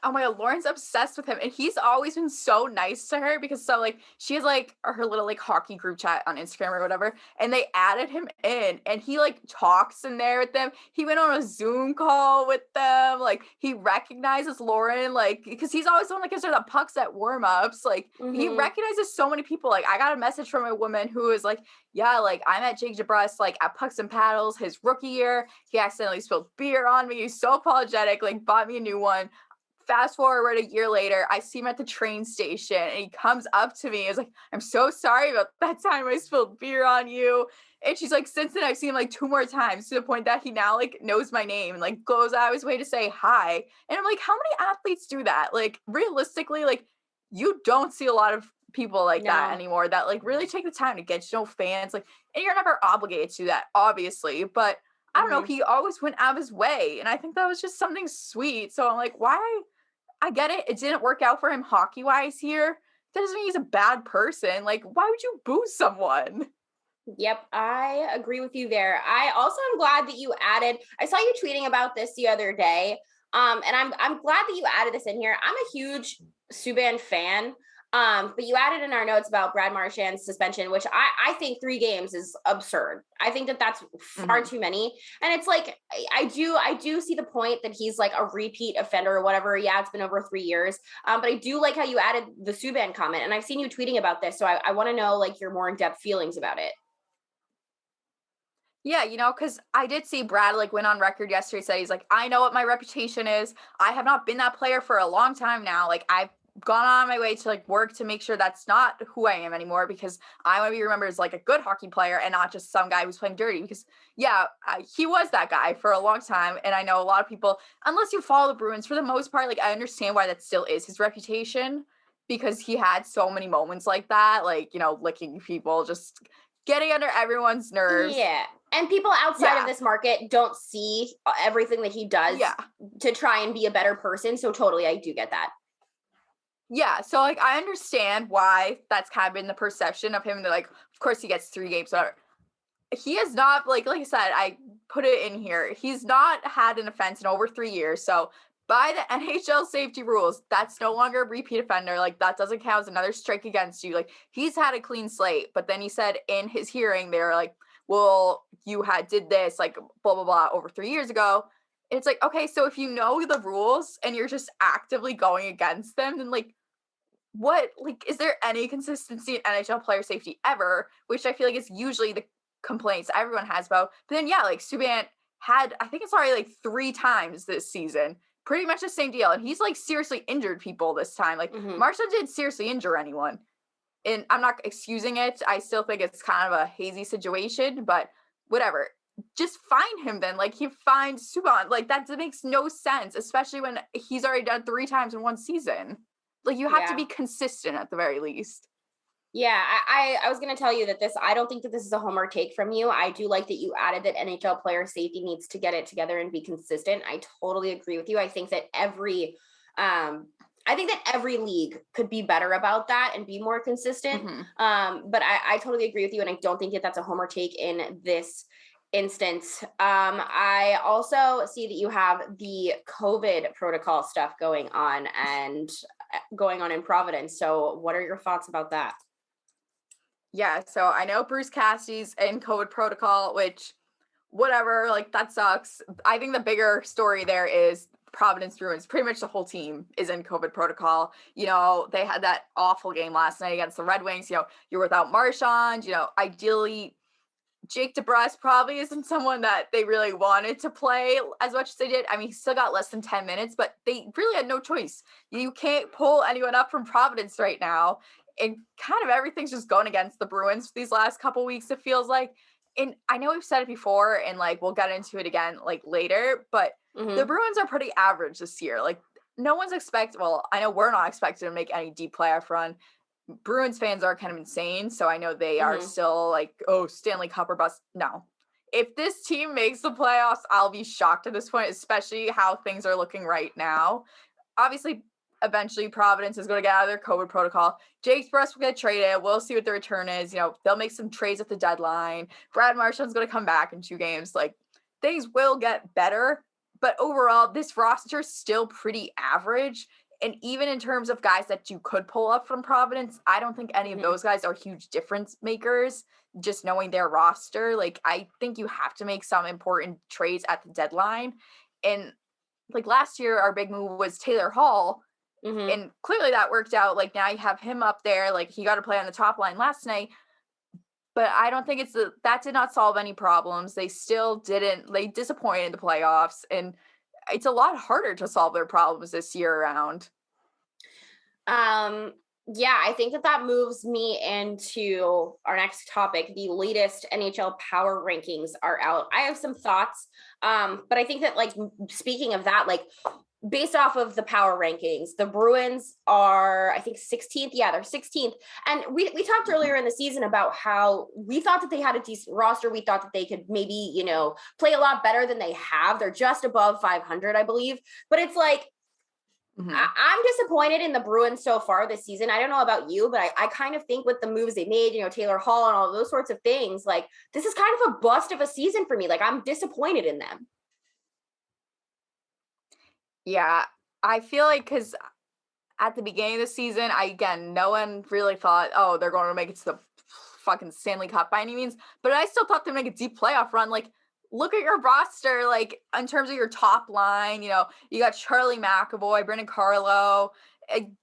Oh my God, Lauren's obsessed with him, and he's always been so nice to her, because so like she has like her little like hockey group chat on Instagram or whatever, and they added him in, and he like talks in there with them. He went on a Zoom call with them, like he recognizes Lauren, like, because he's always the one that gives her the pucks at warm-ups. Like he recognizes so many people. Like, I got a message from a woman who was like, yeah, like I met Jake DeBrusk like at Pucks and Paddles his rookie year. He accidentally spilled beer on me. He's so apologetic, like bought me a new one. Fast forward a year later, I see him at the train station, and he comes up to me and is like, I'm so sorry about that time I spilled beer on you. And she's like, since then I've seen him like 2 more times, to the point that he now like knows my name and like goes out of his way to say hi. And I'm like, how many athletes do that? Like, realistically, like, you don't see a lot of people like that anymore, that like really take the time to get to know fans. Like, and you're never obligated to do that, obviously, but I don't know, he always went out of his way, and I think that was just something sweet. So I'm like, why? I get it. It didn't work out for him hockey-wise here. That doesn't mean he's a bad person. Like, why would you boo someone? Yep, I agree with you there. I also am glad that you added, I saw you tweeting about this the other day. And I'm glad that you added this in here. I'm a huge Subban fan. But you added in our notes about Brad Marchand's suspension, which I think 3 games is absurd. I think that that's far too many. And it's like, I do see the point that he's like a repeat offender or whatever. Yeah, it's been over 3 years. But I do like how you added the Subban comment. And I've seen you tweeting about this. So I want to know like your more in-depth feelings about it. Yeah, because I did see Brad like went on record yesterday, said he's like, I know what my reputation is. I have not been that player for a long time now. Like I've gone on my way to like work to make sure that's not who I am anymore because I want to be remembered as like a good hockey player and not just some guy who's playing dirty. Because yeah, he was that guy for a long time, and I know a lot of people, unless you follow the Bruins, for the most part, like I understand why that still is his reputation because he had so many moments like that, like licking people, just getting under everyone's nerves. Yeah. And people outside of this market don't see everything that he does to try and be a better person. So totally, I do get that. Yeah, so like I understand why that's kind of been the perception of him. That like, of course, he gets 3 games. Whatever. He has not like I said, I put it in here. He's not had an offense in over 3 years. So by the NHL safety rules, that's no longer a repeat offender. Like that doesn't count as another strike against you. Like he's had a clean slate. But then he said in his hearing, they're like, "Well, you did this like blah blah blah over 3 years ago." It's like, okay, so if you know the rules and you're just actively going against them, then like what like is there any consistency in NHL player safety ever? Which I feel like is usually the complaints everyone has about. But then yeah, like Subban had I think it's already like 3 times this season. Pretty much the same deal. And he's like seriously injured people this time. Like Marshall did seriously injure anyone. And I'm not excusing it. I still think it's kind of a hazy situation, but whatever. Just find him then. Like he fined Subban. Like that makes no sense, especially when he's already done 3 times in one season. Like you have to be consistent at the very least. Yeah, I was going to tell you that I don't think that this is a homer take from you. I do like that you added that NHL player safety needs to get it together and be consistent. I totally agree with you. I think that every league could be better about that and be more consistent. But I totally agree with you. And I don't think that that's a homer take in this instance. I also see that you have the COVID protocol stuff going on in Providence. So what are your thoughts about that? Yeah, so I know Bruce Cassidy's in COVID protocol, which whatever, like that sucks. I think the bigger story there is Providence Bruins. Pretty much the whole team is in COVID protocol. They had that awful game last night against the Red Wings. You're without Marchand. Ideally, Jake DeBrusk probably isn't someone that they really wanted to play as much as they did. I mean, he still got less than 10 minutes, but they really had no choice. You can't pull anyone up from Providence right now. And kind of everything's just going against the Bruins these last couple weeks, it feels like. And I know we've said it before, and like we'll get into it again like later, but the Bruins are pretty average this year. Like no one's I know we're not expected to make any deep playoff run. Bruins fans are kind of insane, so I know they are still like, oh, Stanley Cup or bust. No. If this team makes the playoffs, I'll be shocked at this point, especially how things are looking right now. Obviously, eventually Providence is going to get out of their COVID protocol. Jake DeBrusk will get traded. We'll see what the return is. They'll make some trades at the deadline. Brad Marchand's going to come back in 2 games. Like, things will get better, but overall, this roster is still pretty average. And even in terms of guys that you could pull up from Providence, I don't think any of those guys are huge difference makers. Just knowing their roster, like I think you have to make some important trades at the deadline. And like last year, our big move was Taylor Hall. And clearly that worked out. Like now you have him up there. Like he got to play on the top line last night. But I don't think that did not solve any problems. They disappointed in the playoffs. And it's a lot harder to solve their problems this year around. Yeah, I think that moves me into our next topic. The latest NHL power rankings are out. I have some thoughts, but I think that like speaking of that, like based off of the power rankings, the Bruins are, I think 16th. Yeah, they're 16th. And we talked earlier in the season about how we thought that they had a decent roster. We thought that they could maybe, play a lot better than they have. They're just above 500, I believe. But it's like, I'm disappointed in the Bruins so far this season. I don't know about you, but I kind of think with the moves they made, Taylor Hall and all those sorts of things, like this is kind of a bust of a season for me. Like I'm disappointed in them. Yeah, I feel like because at the beginning of the season, no one really thought, oh, they're going to make it to the fucking Stanley Cup by any means. But I still thought they'd make a deep playoff run. Like, look at your roster, like, in terms of your top line, you got Charlie McAvoy, Brendan Carlo,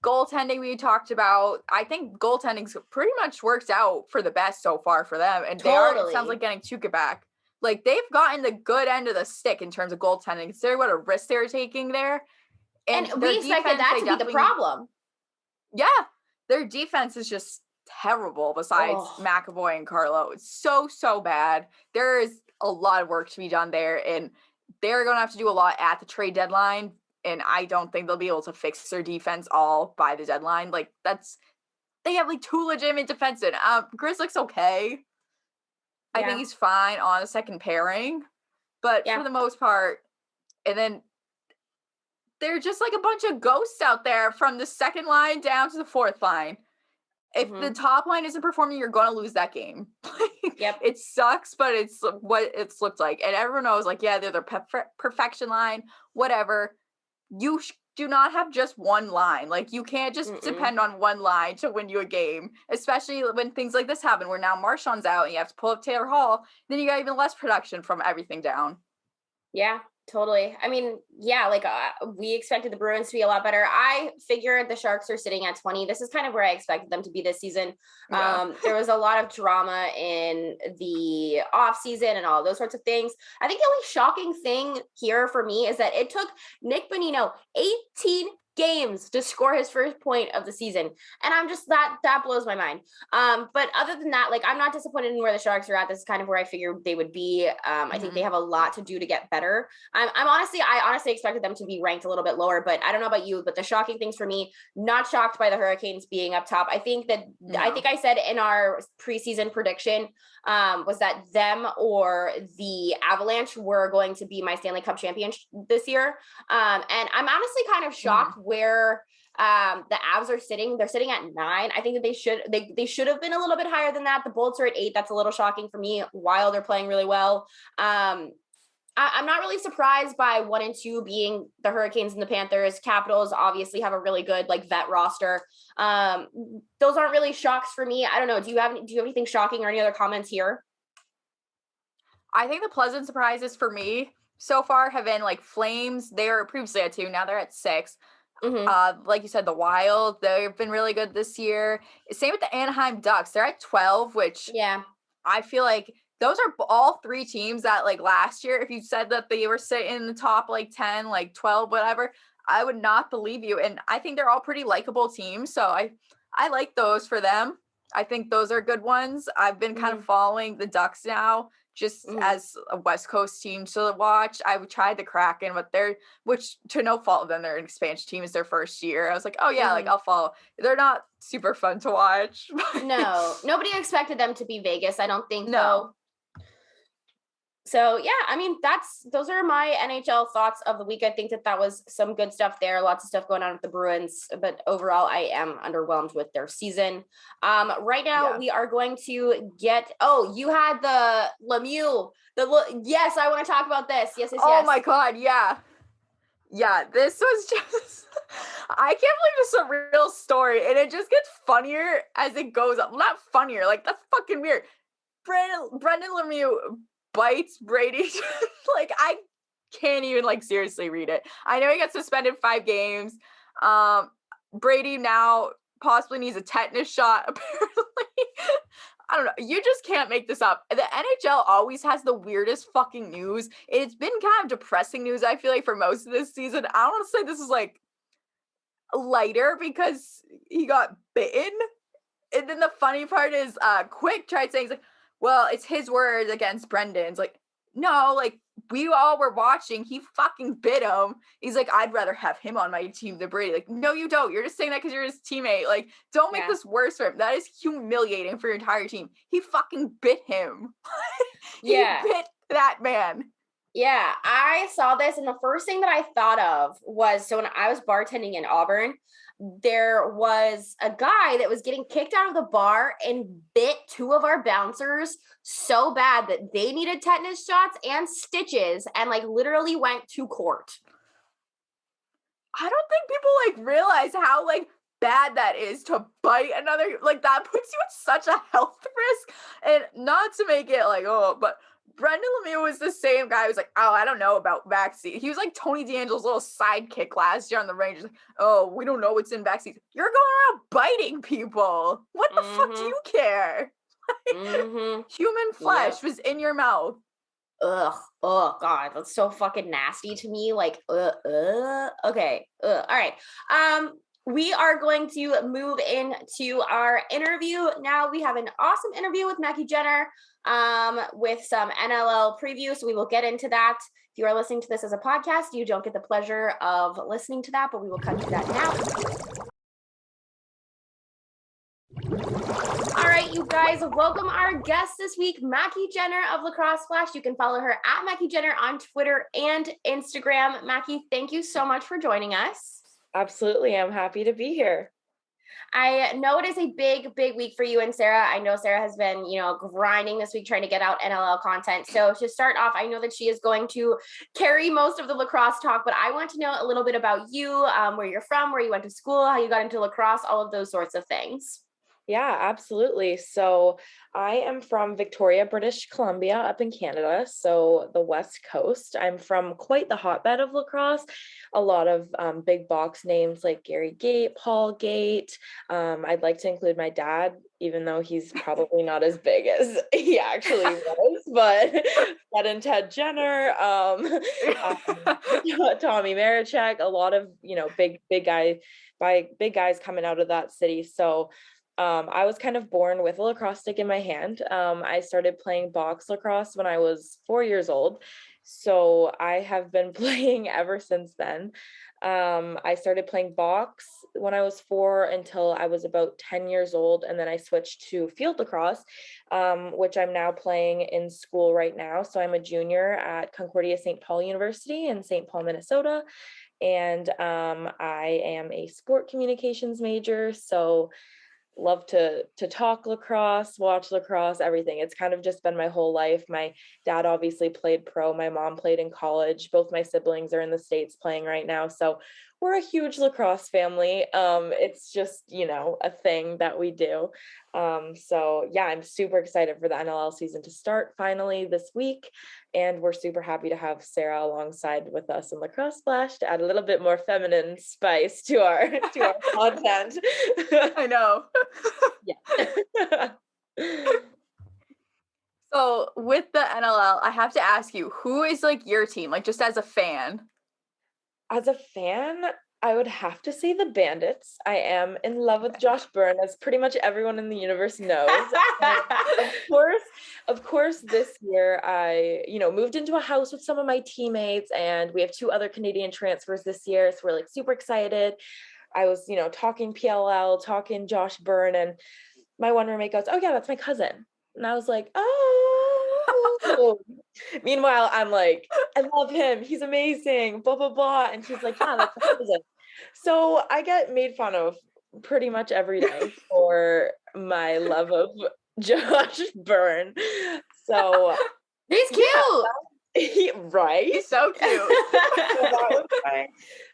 goaltending we talked about. I think goaltending's pretty much worked out for the best so far for them. And they are, it sounds like, getting Tuukka back. Like, they've gotten the good end of the stick in terms of goaltending, considering what a risk they were taking there. And we expected that to be the problem. Yeah. Their defense is just terrible besides McAvoy and Carlo. It's so bad. There is a lot of work to be done there, and they're going to have to do a lot at the trade deadline, and I don't think they'll be able to fix their defense all by the deadline. Like, they have, like, 2 legitimate defensemen. Grizz looks okay. I think he's fine on the second pairing, but for the most part, and then they're just like a bunch of ghosts out there from the second line down to the fourth line. If the top line isn't performing, you're going to lose that game. It sucks, but it's what it's looked like. And everyone knows, like, they're the perfection line, whatever. You do not have just one line. Like, you can't just depend on one line to win you a game, especially when things like this happen, where now Marchand's out and you have to pull up Taylor Hall. Then you got even less production from everything down. Yeah. Totally. I mean, we expected the Bruins to be a lot better. I figured the Sharks are sitting at 20. This is kind of where I expected them to be this season. There was a lot of drama in the off season and all those sorts of things. I think the only shocking thing here for me is that it took Nick Bonino 18 games to score his first point of the season. And I'm just, that blows my mind. But other than that, like, I'm not disappointed in where the Sharks are at. This is kind of where I figured they would be. I think they have a lot to do to get better. I honestly expected them to be ranked a little bit lower, but I don't know about you, but the shocking things for me, not shocked by the Hurricanes being up top. I think I said in our preseason prediction, was that them or the Avalanche were going to be my Stanley Cup champion this year. And I'm honestly kind of shocked where the Avs are sitting. They're sitting at 9. I think that they should have been a little bit higher than that. The Bolts are at 8. That's a little shocking for me while they're playing really well. I'm not really surprised by 1 and 2 being the Hurricanes and the Panthers. Capitals obviously have a really good, like, vet roster. Those aren't really shocks for me. I don't know. Do you have anything shocking or any other comments here? I think the pleasant surprises for me so far have been, like, Flames. They were previously at 2. Now they're at 6. Like you said, the Wild, they've been really good this year. Same with the Anaheim Ducks. They're at 12, which I feel like those are all 3 teams that, like, last year, if you said that they were sitting in the top, like, 10, like 12, whatever, I would not believe you. And I think they're all pretty likable teams. So I like those for them. I think those are good ones. I've been kind of following the Ducks now, just as a West Coast team to watch. I tried the Kraken, but which to no fault of them, they're an expansion team. It's their first year. I was like, oh yeah, like, I'll follow. They're not super fun to watch. No, nobody expected them to be Vegas. I don't think no. So yeah, I mean, those are my NHL thoughts of the week. I think that was some good stuff there. Lots of stuff going on with the Bruins, but overall I am underwhelmed with their season. Right now we are going to get, you had the Lemieux, yes, I want to talk about this. Yes. Oh my God. Yeah. Yeah. This was just, I can't believe this is a real story, and it just gets funnier as it goes up. Not funnier. Like, that's fucking weird. Brendan Lemieux bites Brady. Like, I can't even, like, seriously read it. I know he got suspended 5 games. Brady now possibly needs a tetanus shot, apparently. I don't know. You just can't make this up. The NHL always has the weirdest fucking news. It's been kind of depressing news, I feel like, for most of this season. I don't want to say this is, like, lighter because he got bitten. And then the funny part is Quick tried saying, he's like, well, it's his words against Brendan's. Like, no, like, we all were watching. He fucking bit him. He's like, I'd rather have him on my team than Brady. Like, no, you don't. You're just saying that because you're his teammate. Like, don't make this worse for him. That is humiliating for your entire team. He fucking bit him. He bit that man. Yeah, I saw this, and the first thing that I thought of was, so when I was bartending in Auburn, there was a guy that was getting kicked out of the bar and bit 2 of our bouncers so bad that they needed tetanus shots and stitches and, like, literally went to court. I don't think people like realize how like bad that is to bite another. Like that puts you at such a health risk. And not to make it like, oh, but Brendan Lemieux was the same guy who's like, oh, I don't know about vaccines. He was like Tony D'Angelo's little sidekick last year on the Rangers. Like, oh, we don't know what's in vaccines. You're going around biting people. What the fuck do you care? Human flesh was in your mouth. Ugh, oh god, that's so fucking nasty to me. Like, okay, all right. We are going to move into our interview now. We have an awesome interview with Maki Jenner, with some NLL preview. So we will get into that. If you are listening to this as a podcast, you don't get the pleasure of listening to that, but we will cut to that now. All right, you guys, welcome our guest this week, Maki Jenner of Lacrosse Flash. You can follow her at Maki Jenner on Twitter and Instagram. Maki, thank you so much for joining us. Absolutely. I'm happy to be here. I know it is a big week for you and Sarah. I know Sarah has been, grinding this week trying to get out NLL content. So to start off, I know that she is going to carry most of the lacrosse talk, but I want to know a little bit about you, where you're from, where you went to school, how you got into lacrosse, all of those sorts of things. Yeah, absolutely. So I am from Victoria, British Columbia, up in Canada, so the West Coast. I'm from quite the hotbed of lacrosse. A lot of big box names like Gary Gate, Paul Gate. I'd like to include my dad, even though he's probably not as big as he actually was, but Ted and Ted Jenner, Tommy Marichek, a lot of, big guys coming out of that city. So I was kind of born with a lacrosse stick in my hand. I started playing box lacrosse when I was 4 years old. So I have been playing ever since then. I started playing box when I was 4 until I was about 10 years old. And then I switched to field lacrosse, which I'm now playing in school right now. So I'm a junior at Concordia St. Paul University in St. Paul, Minnesota. And I am a sport communications major. So love to talk lacrosse, watch lacrosse, everything. It's kind of just been my whole life. My dad obviously played pro. My mom played in college. Both my siblings are in the States playing right now. So we're a huge lacrosse family. It's just, a thing that we do. So yeah, I'm super excited for the NLL season to start finally this week. And we're super happy to have Sarah alongside with us in Lacrosse Splash to add a little bit more feminine spice to our content. I know. Yeah. So with the NLL, I have to ask you, who is like your team, like just as a fan? As a fan, I would have to say the Bandits. I am in love with Josh Byrne, as pretty much everyone in the universe knows. Of course, this year I, moved into a house with some of my teammates, and we have 2 other Canadian transfers this year. So we're like super excited. I was, talking PLL, talking Josh Byrne, and my one roommate goes, "Oh yeah, that's my cousin." And I was like, "Oh." Meanwhile, I'm like, "I love him. He's amazing, blah, blah, blah." And she's like, "Yeah, that's my cousin." So I get made fun of pretty much every day for my love of Josh Byrne. So he's cute. Right? He's so cute. So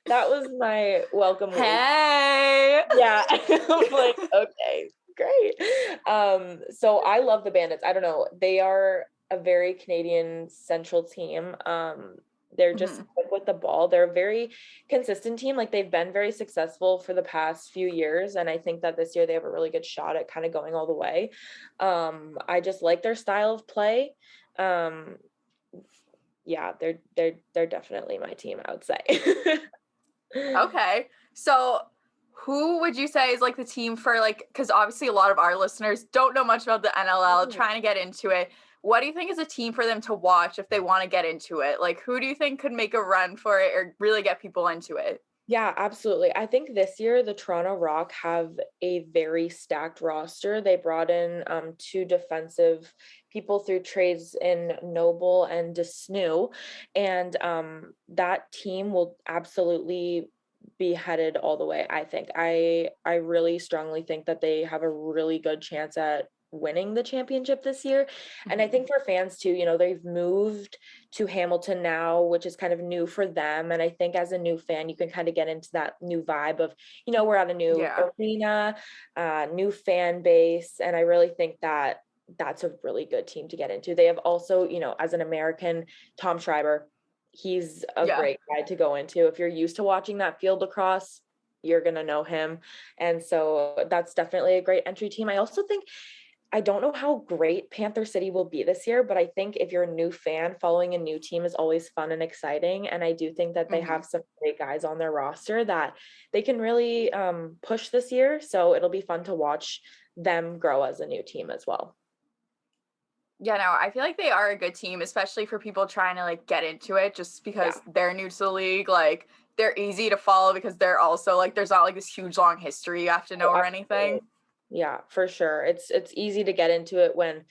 that was my welcome. Hey. Yeah. I'm like, okay, great. So I love the Bandits. I don't know. They are a very Canadian central team. They're just quick with the ball. They're a very consistent team. Like they've been very successful for the past few years. And I think that this year they have a really good shot at kind of going all the way. I just like their style of play. Yeah, they're definitely my team, I would say. Okay. So who would you say is like the team for like, because obviously a lot of our listeners don't know much about the NLL, trying to get into it. What do you think is a team for them to watch if they want to get into it? Like, who do you think could make a run for it or really get people into it? Yeah, absolutely. I think this year the Toronto Rock have a very stacked roster. They brought in 2 defensive people through trades in Noble and Desnu, and that team will absolutely be headed all the way. I think I really strongly think that they have a really good chance at winning the championship this year. And I think for fans too, you know, they've moved to Hamilton now, which is kind of new for them. And I think as a new fan, you can kind of get into that new vibe of, you know, we're at a new arena, new fan base. And I really think that that's a really good team to get into. They have also, you know, as an American, Tom Schreiber, he's a great guy to go into. If you're used to watching that field lacrosse, you're going to know him. And so that's definitely a great entry team. I also think, I don't know how great Panther City will be this year, but I think if you're a new fan, following a new team is always fun and exciting. And I do think that they have some great guys on their roster that they can really push this year. So it'll be fun to watch them grow as a new team as well. Yeah, no, I feel like they are a good team, especially for people trying to like get into it just because they're new to the league. Like they're easy to follow because they're also like, there's not like this huge long history you have to know or anything. Yeah, for sure. It's easy to get into it when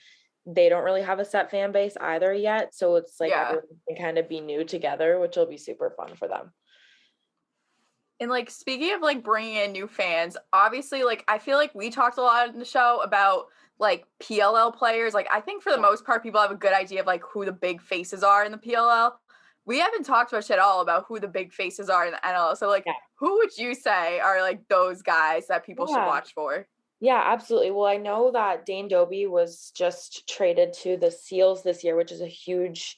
they don't really have a set fan base either yet. So it's like everyone can kind of be new together, which will be super fun for them. And like, speaking of like bringing in new fans, obviously, like, I feel like we talked a lot in the show about like PLL players. Like, I think for the most part, people have a good idea of like who the big faces are in the PLL. We haven't talked much at all about who the big faces are in the NLL. So like, who would you say are like those guys that people should watch for? Yeah, absolutely. Well, I know that Dane Doby was just traded to the Seals this year, which is a huge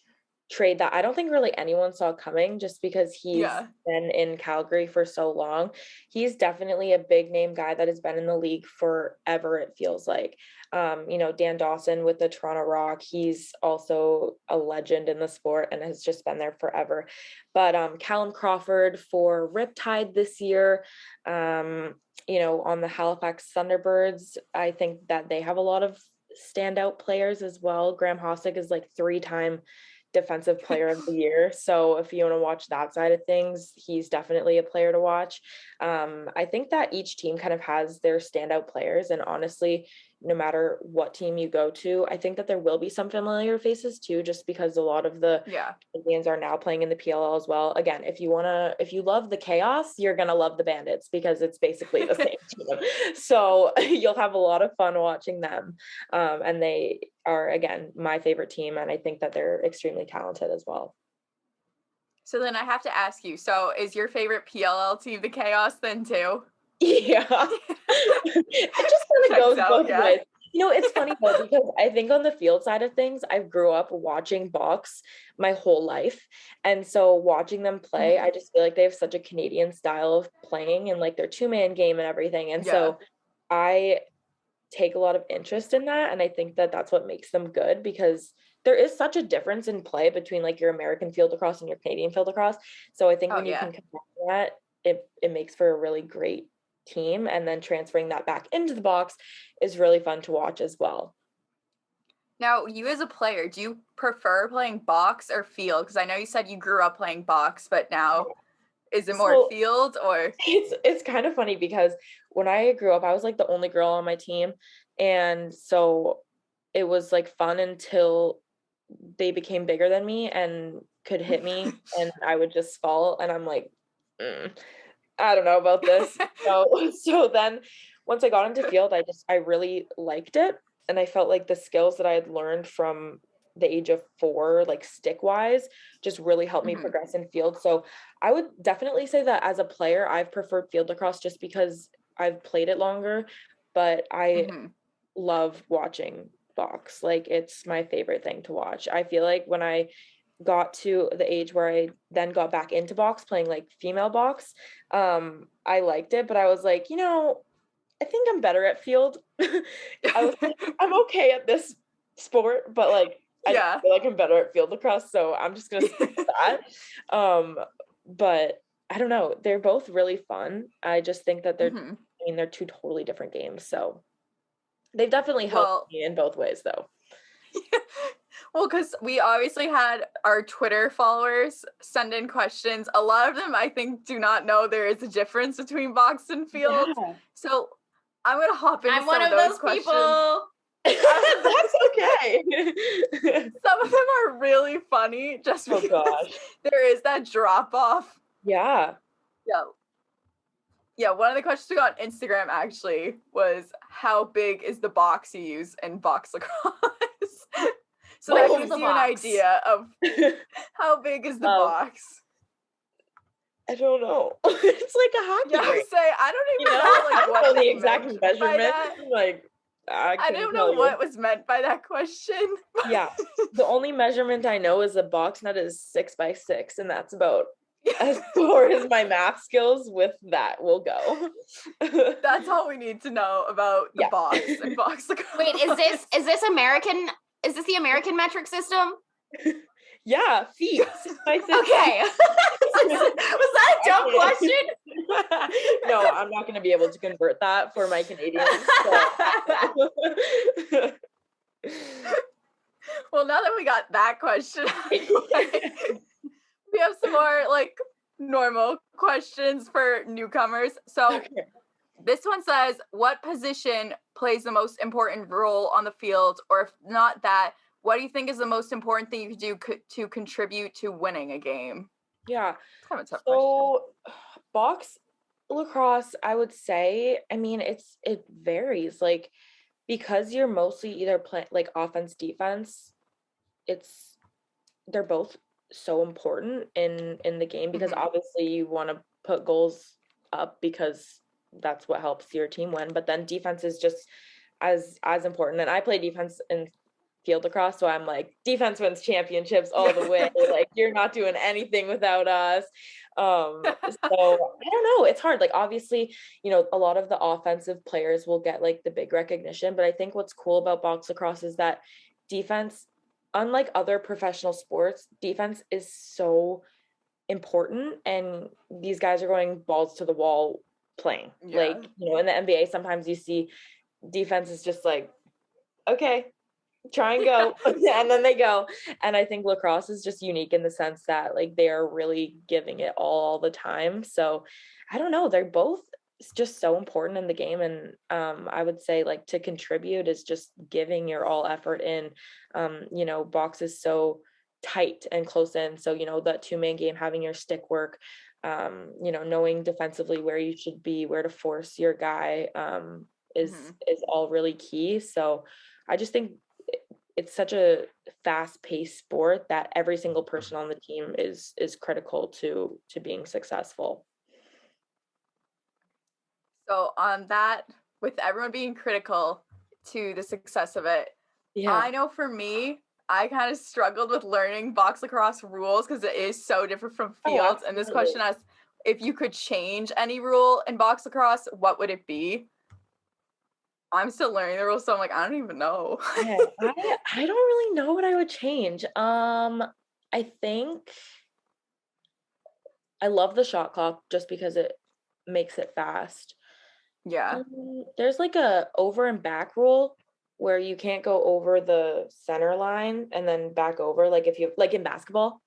trade that I don't think really anyone saw coming just because he's been in Calgary for so long. He's definitely a big name guy that has been in the league forever, it feels like. You know, Dan Dawson with the Toronto Rock, he's also a legend in the sport and has just been there forever. But Callum Crawford for Riptide this year, you know, on the Halifax Thunderbirds, I think that they have a lot of standout players as well. Graham Hossack is like 3-time defensive player of the year. So if you want to watch that side of things, he's definitely a player to watch. I think that each team kind of has their standout players. And honestly, no matter what team you go to, I think that there will be some familiar faces too, just because a lot of the Canadians are now playing in the PLL as well. Again, if you love the chaos, you're going to love the Bandits because it's basically the same team. So you'll have a lot of fun watching them. And they are, again, my favorite team. And I think that they're extremely talented as well. So then I have to ask you, so is your favorite PLL team the Chaos then too? Yeah. It just kind of goes both ways. You know, it's funny though, because I think on the field side of things, I grew up watching box my whole life. And so watching them play, I just feel like they have such a Canadian style of playing and like their 2-man game and everything. And so I take a lot of interest in that. And I think that that's what makes them good because there is such a difference in play between like your American field lacrosse and your Canadian field lacrosse. So I think when you can combine that, it makes for a really great team, and then transferring that back into the box is really fun to watch as well. Now, you as a player, do you prefer playing box or field? Because I know you said you grew up playing box, but now is it more field or? It's kind of funny because when I grew up, I was like the only girl on my team, and so it was like fun until they became bigger than me and could hit me, and I would just fall, and I'm like, I don't know about this. So then once I got into field, I really liked it. And I felt like the skills that I had learned from the age of 4, like stick wise, just really helped me progress in field. So I would definitely say that as a player, I've preferred field lacrosse just because I've played it longer, but I love watching box. Like it's my favorite thing to watch. I feel like when I got to the age where I then got back into box playing like female box, I liked it, but I was like, you know, I think I'm better at field. I was like, I'm okay at this sport, but like I feel like I'm better at field lacrosse, so I'm just gonna stick with that. But I don't know, they're both really fun. I just think that they're they're 2 totally different games, so they've definitely helped me in both ways though. Well, because we obviously had our Twitter followers send in questions. A lot of them, I think, do not know there is a difference between box and field. So I'm going to hop into some of those questions. People. That's okay. Some of them are really funny just because there is that drop off. Yeah. Yeah, one of the questions we got on Instagram actually was how big is the box you use in box lacrosse? So What that is gives the you an box? idea of how big is the box. I don't know. It's like a hockey Yeah, I rink. say I don't even You know, know like I don't what know the they exact meant by measurement. that. Like, I I couldn't don't tell know you. what was meant by that question. Yeah, the only measurement I know is a box net is 6x6, and that's about as far as my math skills with that will go. That's all we need to know about the Yeah. box and box lacrosse. Wait, is this American? Is this the American metric system? Yeah, feet. 6x6. Okay. Was that a dumb question? No, I'm not going to be able to convert that for my Canadians. So. Well, now that we got that question, we have some more like normal questions for newcomers. So this one says, what position plays the most important role on the field? Or if not that, what do you think is the most important thing you could do to contribute to winning a game? Yeah. It's kind of a tough question. Box lacrosse, I would say, I mean, it varies. Like, because you're mostly either playing like offense, defense, they're both so important in the game because obviously you want to put goals up because that's what helps your team win. But then defense is just as important. And I play defense in field lacrosse, so I'm like, defense wins championships all the way. Like, you're not doing anything without us. So I don't know, it's hard. Like, obviously, you know, a lot of the offensive players will get like the big recognition, but I think what's cool about box lacrosse is that defense, unlike other professional sports, defense is so important, and these guys are going balls to the wall playing. Like, you know, in the NBA sometimes you see defense is just like, okay, try and go. And then they go. And I think lacrosse is just unique in the sense that like they are really giving it all the time. So I don't know, they're both just so important in the game. And I would say like to contribute is just giving your all effort in. You know, box is so tight and close in. So, you know, that 2-man game, having your stick work, you know, knowing defensively where you should be, where to force your guy, is all really key. So I just think it's such a fast-paced sport that every single person on the team is critical to being successful. So on that, with everyone being critical to the success of it, Yeah, I know for me, I kind of struggled with learning box lacrosse rules because it is so different from fields. And this question asks, if you could change any rule in box lacrosse, what would it be? I'm still learning the rules, so I'm like, I don't even know. yeah, I don't really know what I would change. I think I love the shot clock just because it makes it fast. Yeah. There's like a over and back rule where you can't go over the center line and then back over, like if you like in basketball,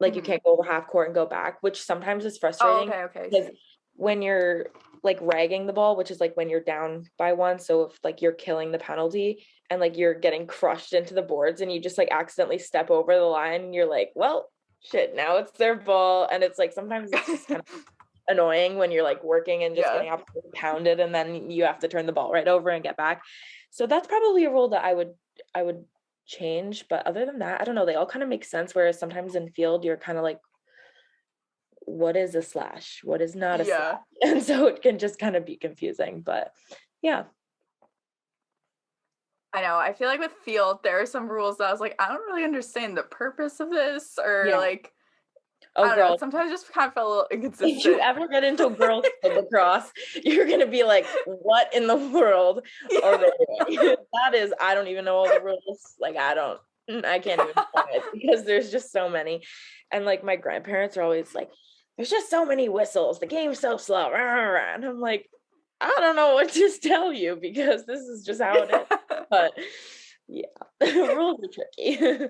like you can't go over half court and go back, which sometimes is frustrating. Okay. Because when you're like ragging the ball, which is like when you're down by one, so if like you're killing the penalty and like you're getting crushed into the boards and you just like accidentally step over the line and you're like, well, shit, now it's their ball. And it's like sometimes it's just kind of annoying when you're like working and just getting absolutely pounded and then you have to turn the ball right over and get back. So that's probably a rule that I would change. But other than that, I don't know, they all kind of make sense, whereas sometimes in field you're kind of like, what is a slash, what is not a slash? And so it can just kind of be confusing. But yeah, I know, I feel like with field there are some rules that I was like, I don't really understand the purpose of this, or like, I don't know, sometimes I just kind of felt a little inconsistent. If you ever get into girls lacrosse, you're gonna be like, what in the world are they doing? That is, I don't even know all the rules. Like, I can't even play it because there's just so many. And like my grandparents are always like, there's just so many whistles, the game's so slow. And I'm like, I don't know what to tell you because this is just how it is. But yeah, rules are tricky.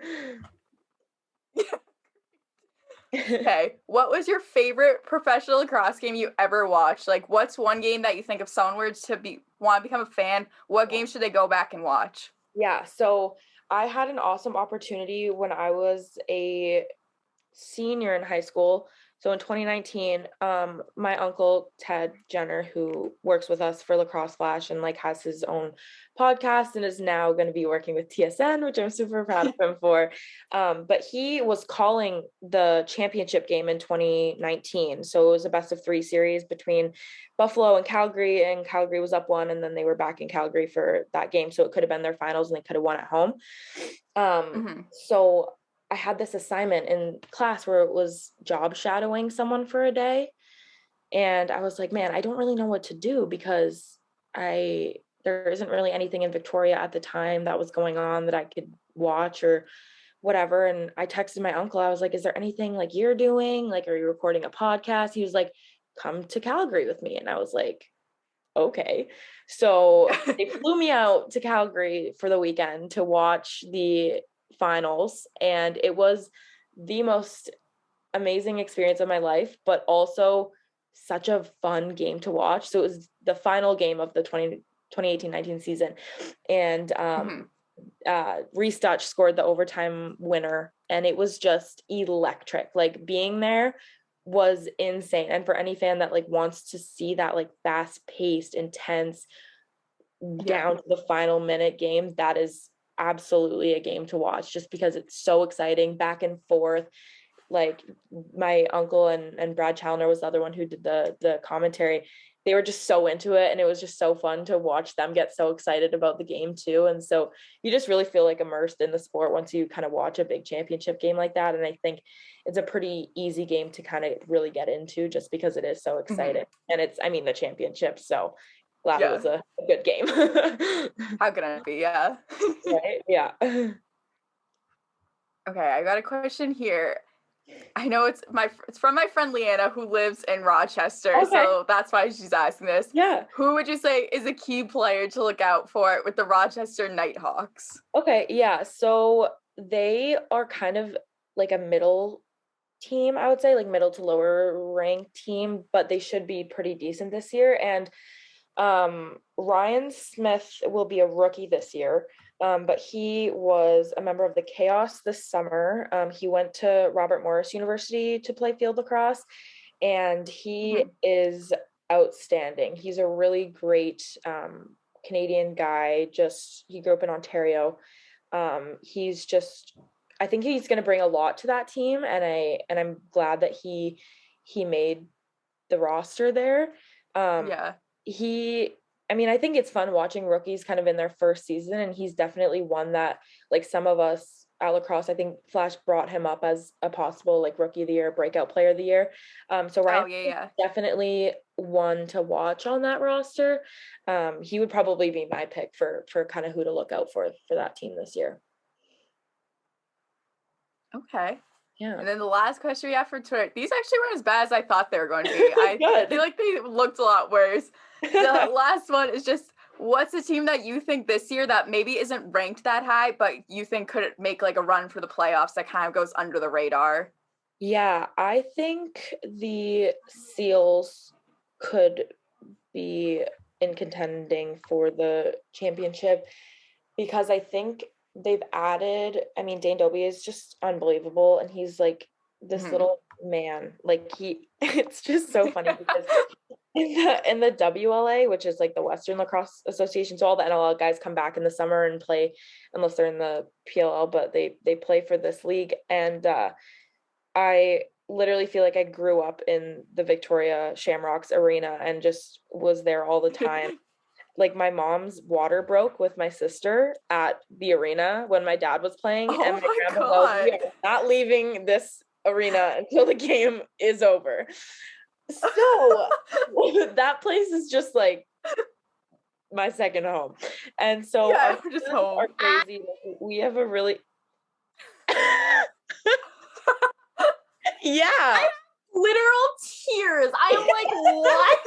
Okay, what was your favorite professional lacrosse game you ever watched? Like, what's one game that you think if someone were to want to become a fan, what game should they go back and watch? Yeah, so I had an awesome opportunity when I was a senior in high school So in 2019, my uncle Ted Jenner, who works with us for Lacrosse Flash and like has his own podcast and is now going to be working with TSN, which I'm super proud of him for. But he was calling the championship game in 2019. So it was a best of 3 series between Buffalo and Calgary was up 1, and then they were back in Calgary for that game. So it could have been their finals and they could have won at home. So I had this assignment in class where it was job shadowing someone for a day. And I was like, man, I don't really know what to do because there isn't really anything in Victoria at the time that was going on that I could watch or whatever. And I texted my uncle. I was like, is there anything like you're doing? Like, are you recording a podcast? He was like, come to Calgary with me. And I was like, okay. So they flew me out to Calgary for the weekend to watch the finals, and it was the most amazing experience of my life, but also such a fun game to watch. So it was the final game of the 2018-19 season, and Reese Dutch scored the overtime winner, and it was just electric. Like, being there was insane. And for any fan that like wants to see that like fast-paced, intense, down to the final minute game, that is absolutely a game to watch, just because it's so exciting, back and forth. Like, my uncle and Brad Challoner was the other one who did the commentary. They were just so into it, and it was just so fun to watch them get so excited about the game too. And so you just really feel like immersed in the sport once you kind of watch a big championship game like that. And I think it's a pretty easy game to kind of really get into, just because it is so exciting. And it's, I mean, the championship, so glad it was a good game. How can it be? Yeah. Right? Yeah. Okay, I got a question here. I know it's from my friend Leanna, who lives in Rochester, so that's why she's asking this. Yeah. Who would you say is a key player to look out for with the Rochester Nighthawks? Okay, yeah. So they are kind of like a middle team, I would say, like middle to lower ranked team, but they should be pretty decent this year. And Ryan Smith will be a rookie this year, but he was a member of the Chaos this summer. He went to Robert Morris University to play field lacrosse, and he is outstanding. He's a really great Canadian guy. He grew up in Ontario. He's just, I think he's going to bring a lot to that team, and I'm glad that he made the roster there. I mean, I think it's fun watching rookies kind of in their first season, and he's definitely one that, like, some of us at lacrosse, I think Flash brought him up as a possible like rookie of the year, breakout player of the year. So Ryan is definitely one to watch on that roster. He would probably be my pick for kind of who to look out for that team this year. Okay. Yeah. And then the last question we have for Twitter, these actually weren't as bad as I thought they were going to be. I feel like they looked a lot worse. The last one is just, what's a team that you think this year that maybe isn't ranked that high, but you think could make like a run for the playoffs that kind of goes under the radar? Yeah, I think the Seals could be in contending for the championship, because I think they've added, I mean, Dane Dobie is just unbelievable, and he's like this little man, like it's just so funny because in the WLA, which is like the Western Lacrosse Association, so all the NLL guys come back in the summer and play, unless they're in the PLL, but they play for this league. And I literally feel like I grew up in the Victoria Shamrocks arena and just was there all the time. Like, my mom's water broke with my sister at the arena when my dad was playing, and my grandpa goes, "We are not leaving this arena until the game is over." So that place is just like my second home. And so our just home. are crazy. We have a really literal tears. I am like, what?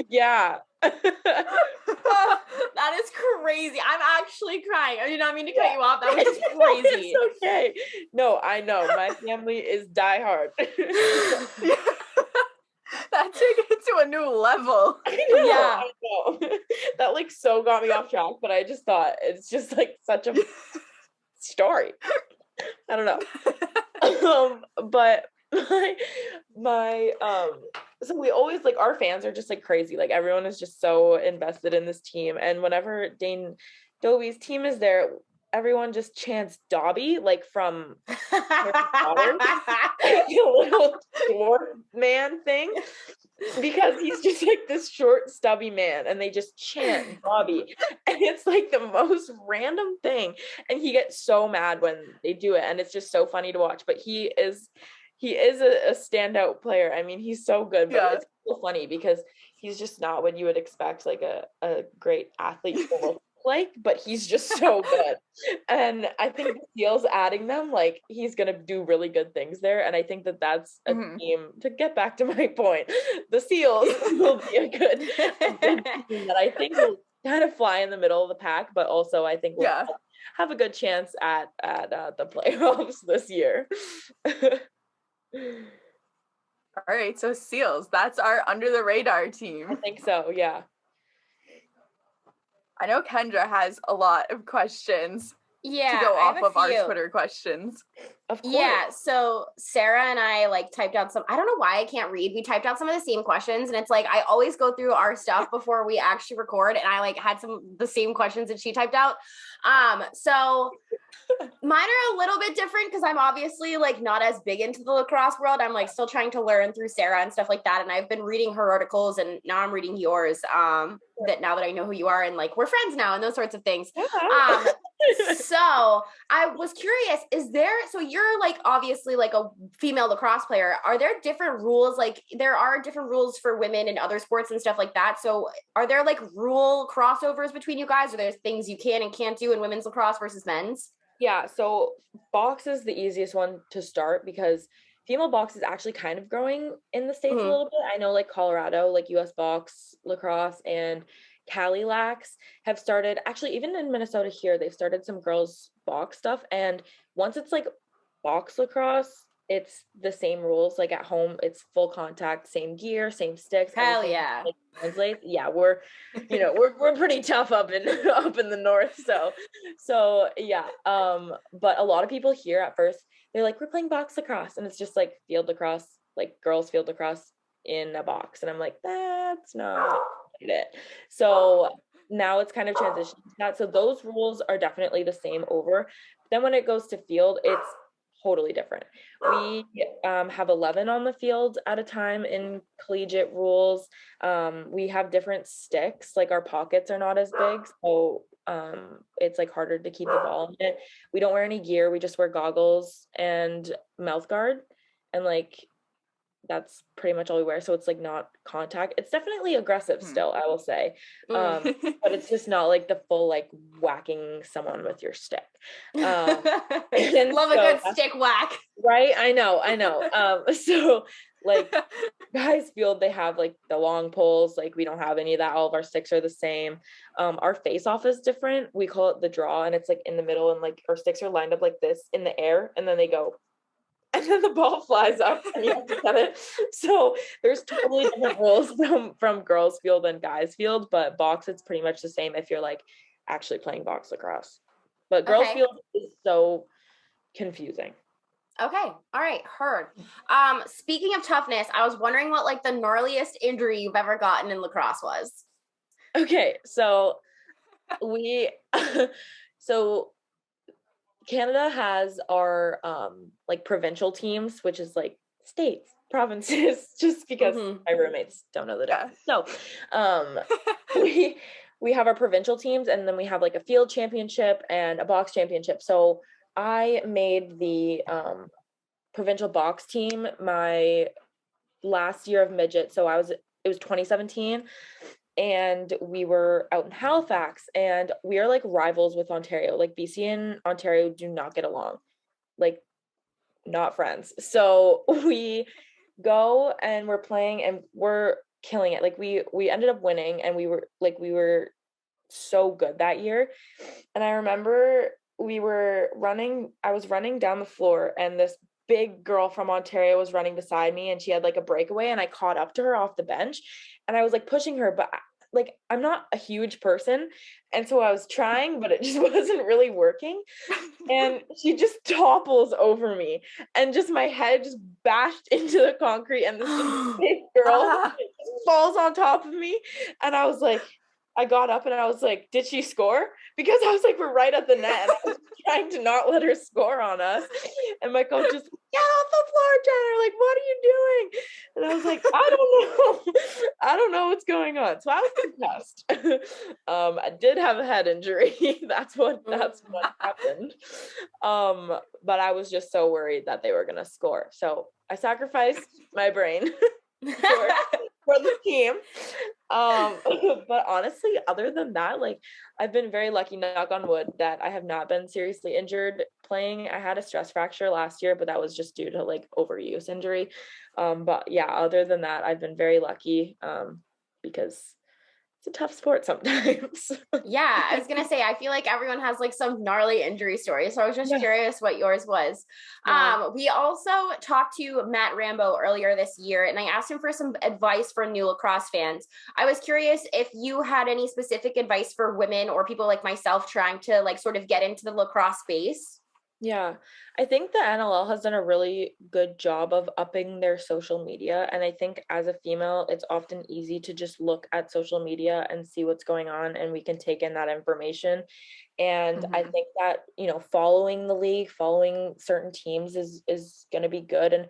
Yeah. That is crazy. I'm actually crying. I did not mean to cut you off. That was just crazy. It's okay. No, I know. My family is diehard. That took it to a new level. I know. That like so got me off track, but I just thought it's just like such a story. I don't know. But my so we always like, our fans are just like crazy. Like everyone is just so invested in this team. And whenever Dane Dobie's team is there, everyone just chants Dobby, like from Harry Potter, like a little dwarf man thing, because he's just like this short, stubby man, and they just chant Dobby, and it's like the most random thing, and he gets so mad when they do it, and it's just so funny to watch. But he is a standout player. I mean, he's so good, but it's so funny because he's just not what you would expect like a great athlete to look like, but he's just so good. And I think the Seals adding them, like, he's gonna do really good things there. And I think that that's a team, to get back to my point, the Seals will be a good team that I think will kind of fly in the middle of the pack, but also I think we'll have a good chance at the playoffs this year. All right, so Seals, that's our under the radar team. I think so, yeah. I know Kendra has a lot of questions to go off of our Twitter questions. Of course. Yeah, so Sarah and I like typed out some, I don't know why I can't read. We typed out some of the same questions, and it's like I always go through our stuff before we actually record, and I like had the same questions that she typed out. So mine are a little bit different because I'm obviously like not as big into the lacrosse world. I'm like still trying to learn through Sarah and stuff like that. And I've been reading her articles, and now I'm reading yours. That now that I know who you are, and like we're friends now and those sorts of things. So I was curious, so you're like obviously like a female lacrosse player. Are there different rules? Like there are different rules for women in other sports and stuff like that. So are there like rule crossovers between you guys? Or there's things you can and can't do in women's lacrosse versus men's? Yeah, so box is the easiest one to start because female box is actually kind of growing in the States a little bit. I know like Colorado, like US Box Lacrosse and Cali Lax have started, actually even in Minnesota here, they've started some girls box stuff. And once it's like box lacrosse, it's the same rules. Like at home, it's full contact, same gear, same sticks. Hell yeah. Like, translates. Yeah, we're pretty tough up in the north. So yeah. But a lot of people here at first, they're like, we're playing box lacrosse, and it's just like field lacrosse, like girls field lacrosse in a box. And I'm like, that's not it. So now it's kind of transitioned to that. So those rules are definitely the same over. Then when it goes to field, it's totally different. We have 11 on the field at a time in collegiate rules. We have different sticks, like our pockets are not as big, so it's like harder to keep the ball in it. We don't wear any gear. We just wear goggles and mouth guard, and like that's pretty much all we wear. So it's like not contact. It's definitely aggressive still, I will say. But it's just not like the full like whacking someone with your stick. Love a good stick whack. Right? I know. So like guys field, they have like the long poles. Like we don't have any of that. All of our sticks are the same. Our face off is different. We call it the draw, and it's like in the middle, and like our sticks are lined up like this in the air, and then they go, and then the ball flies up and you have to get it. So there's totally different rules from girls field and guys field, but box, it's pretty much the same if you're like actually playing box lacrosse. But girls field is so confusing. Okay. All right. Heard. Speaking of toughness, I was wondering what like the gnarliest injury you've ever gotten in lacrosse was. Okay. So Canada has our like provincial teams, which is like states, provinces, just because my roommates don't know the difference. So we have our provincial teams, and then we have like a field championship and a box championship. So I made the provincial box team my last year of midget. So it was 2017. And we were out in Halifax, and we are like rivals with Ontario. Like BC and Ontario do not get along, like not friends. So we go and we're playing, and we're killing it. Like we ended up winning, and we were so good that year. And I remember I was running down the floor, and this big girl from Ontario was running beside me, and she had like a breakaway, and I caught up to her off the bench, and I was like pushing her, but like, I'm not a huge person. And so I was trying, but it just wasn't really working. And she just topples over me and just my head just bashed into the concrete and this big girl Ah. falls on top of me. And I was like, I got up and I was like, did she score? Because I was like, we're right at the net. And I was trying to not let her score on us. And my coach just, get off the floor, Jenner. Like, what are you doing? And I was like, I don't know. I don't know what's going on. So I was concussed. I did have a head injury. That's what happened. But I was just so worried that they were gonna score. So I sacrificed my brain for the team. But honestly, other than that, like, I've been very lucky, knock on wood, that I have not been seriously injured playing. I had a stress fracture last year, but that was just due to like overuse injury. But yeah, other than that, I've been very lucky, because it's a tough sport sometimes. Yeah, I was gonna say, I feel like everyone has like some gnarly injury stories. So I was just curious what yours was. We also talked to Matt Rambo earlier this year, and I asked him for some advice for new lacrosse fans. I was curious if you had any specific advice for women or people like myself trying to like sort of get into the lacrosse space. Yeah, I think the NLL has done a really good job of upping their social media. And I think as a female, it's often easy to just look at social media and see what's going on, and we can take in that information. And I think that, following the league, following certain teams is going to be good. And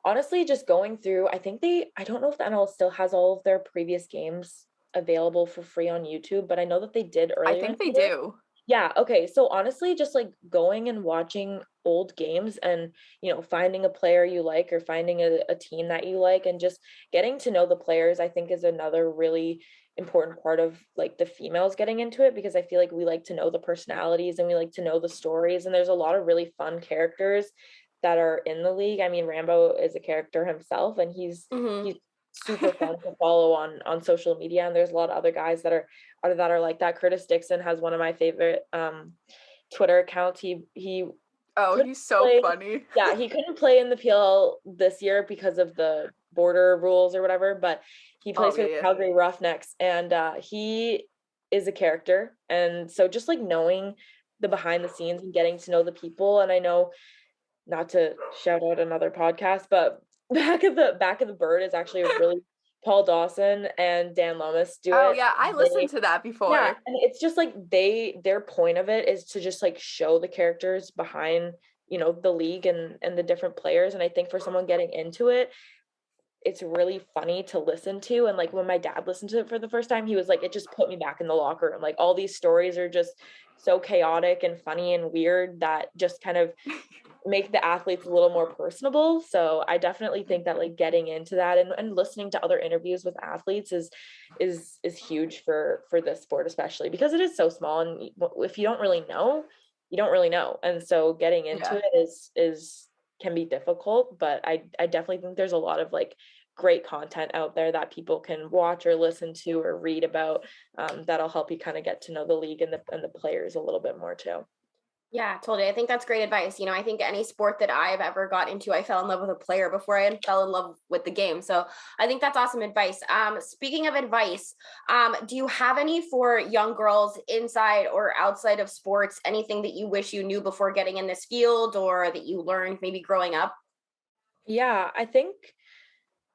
honestly, just going through, I don't know if the NLL still has all of their previous games available for free on YouTube, but I know that they did earlier. I think they do. Yeah. Okay. So honestly, just like going and watching old games and, finding a player you like or finding a team that you like and just getting to know the players, I think is another really important part of like the females getting into it, because I feel like we like to know the personalities and we like to know the stories. And there's a lot of really fun characters that are in the league. I mean, Rambo is a character himself, and he's super fun to follow on social media. And there's a lot of other guys that are like that. Curtis Dixon has one of my favorite Twitter accounts. He's so funny. Yeah, he couldn't play in the PL this year because of the border rules or whatever, but he plays for the Calgary Roughnecks, and he is a character. And so just like knowing the behind the scenes and getting to know the people. And I know, not to shout out another podcast, but Back of the Bird is actually a really Paul Dawson and Dan Lomas do it. Oh yeah, I listened to that before. Yeah, and it's just like their point of it is to just like show the characters behind, the league and the different players. And I think for someone getting into it, it's really funny to listen to. And like when my dad listened to it for the first time, he was like, it just put me back in the locker room. Like all these stories are just so chaotic and funny and weird that just kind of make the athletes a little more personable. So I definitely think that like getting into that and listening to other interviews with athletes is huge for this sport, especially because it is so small. And if you don't really know, you don't really know. And so getting into it is can be difficult, but I definitely think there's a lot of like great content out there that people can watch or listen to or read about, that'll help you kind of get to know the league and the players a little bit more too. Yeah, totally. I think that's great advice. I think any sport that I've ever got into, I fell in love with a player before I fell in love with the game. So I think that's awesome advice. Speaking of advice, do you have any for young girls inside or outside of sports, anything that you wish you knew before getting in this field or that you learned maybe growing up? Yeah, I think,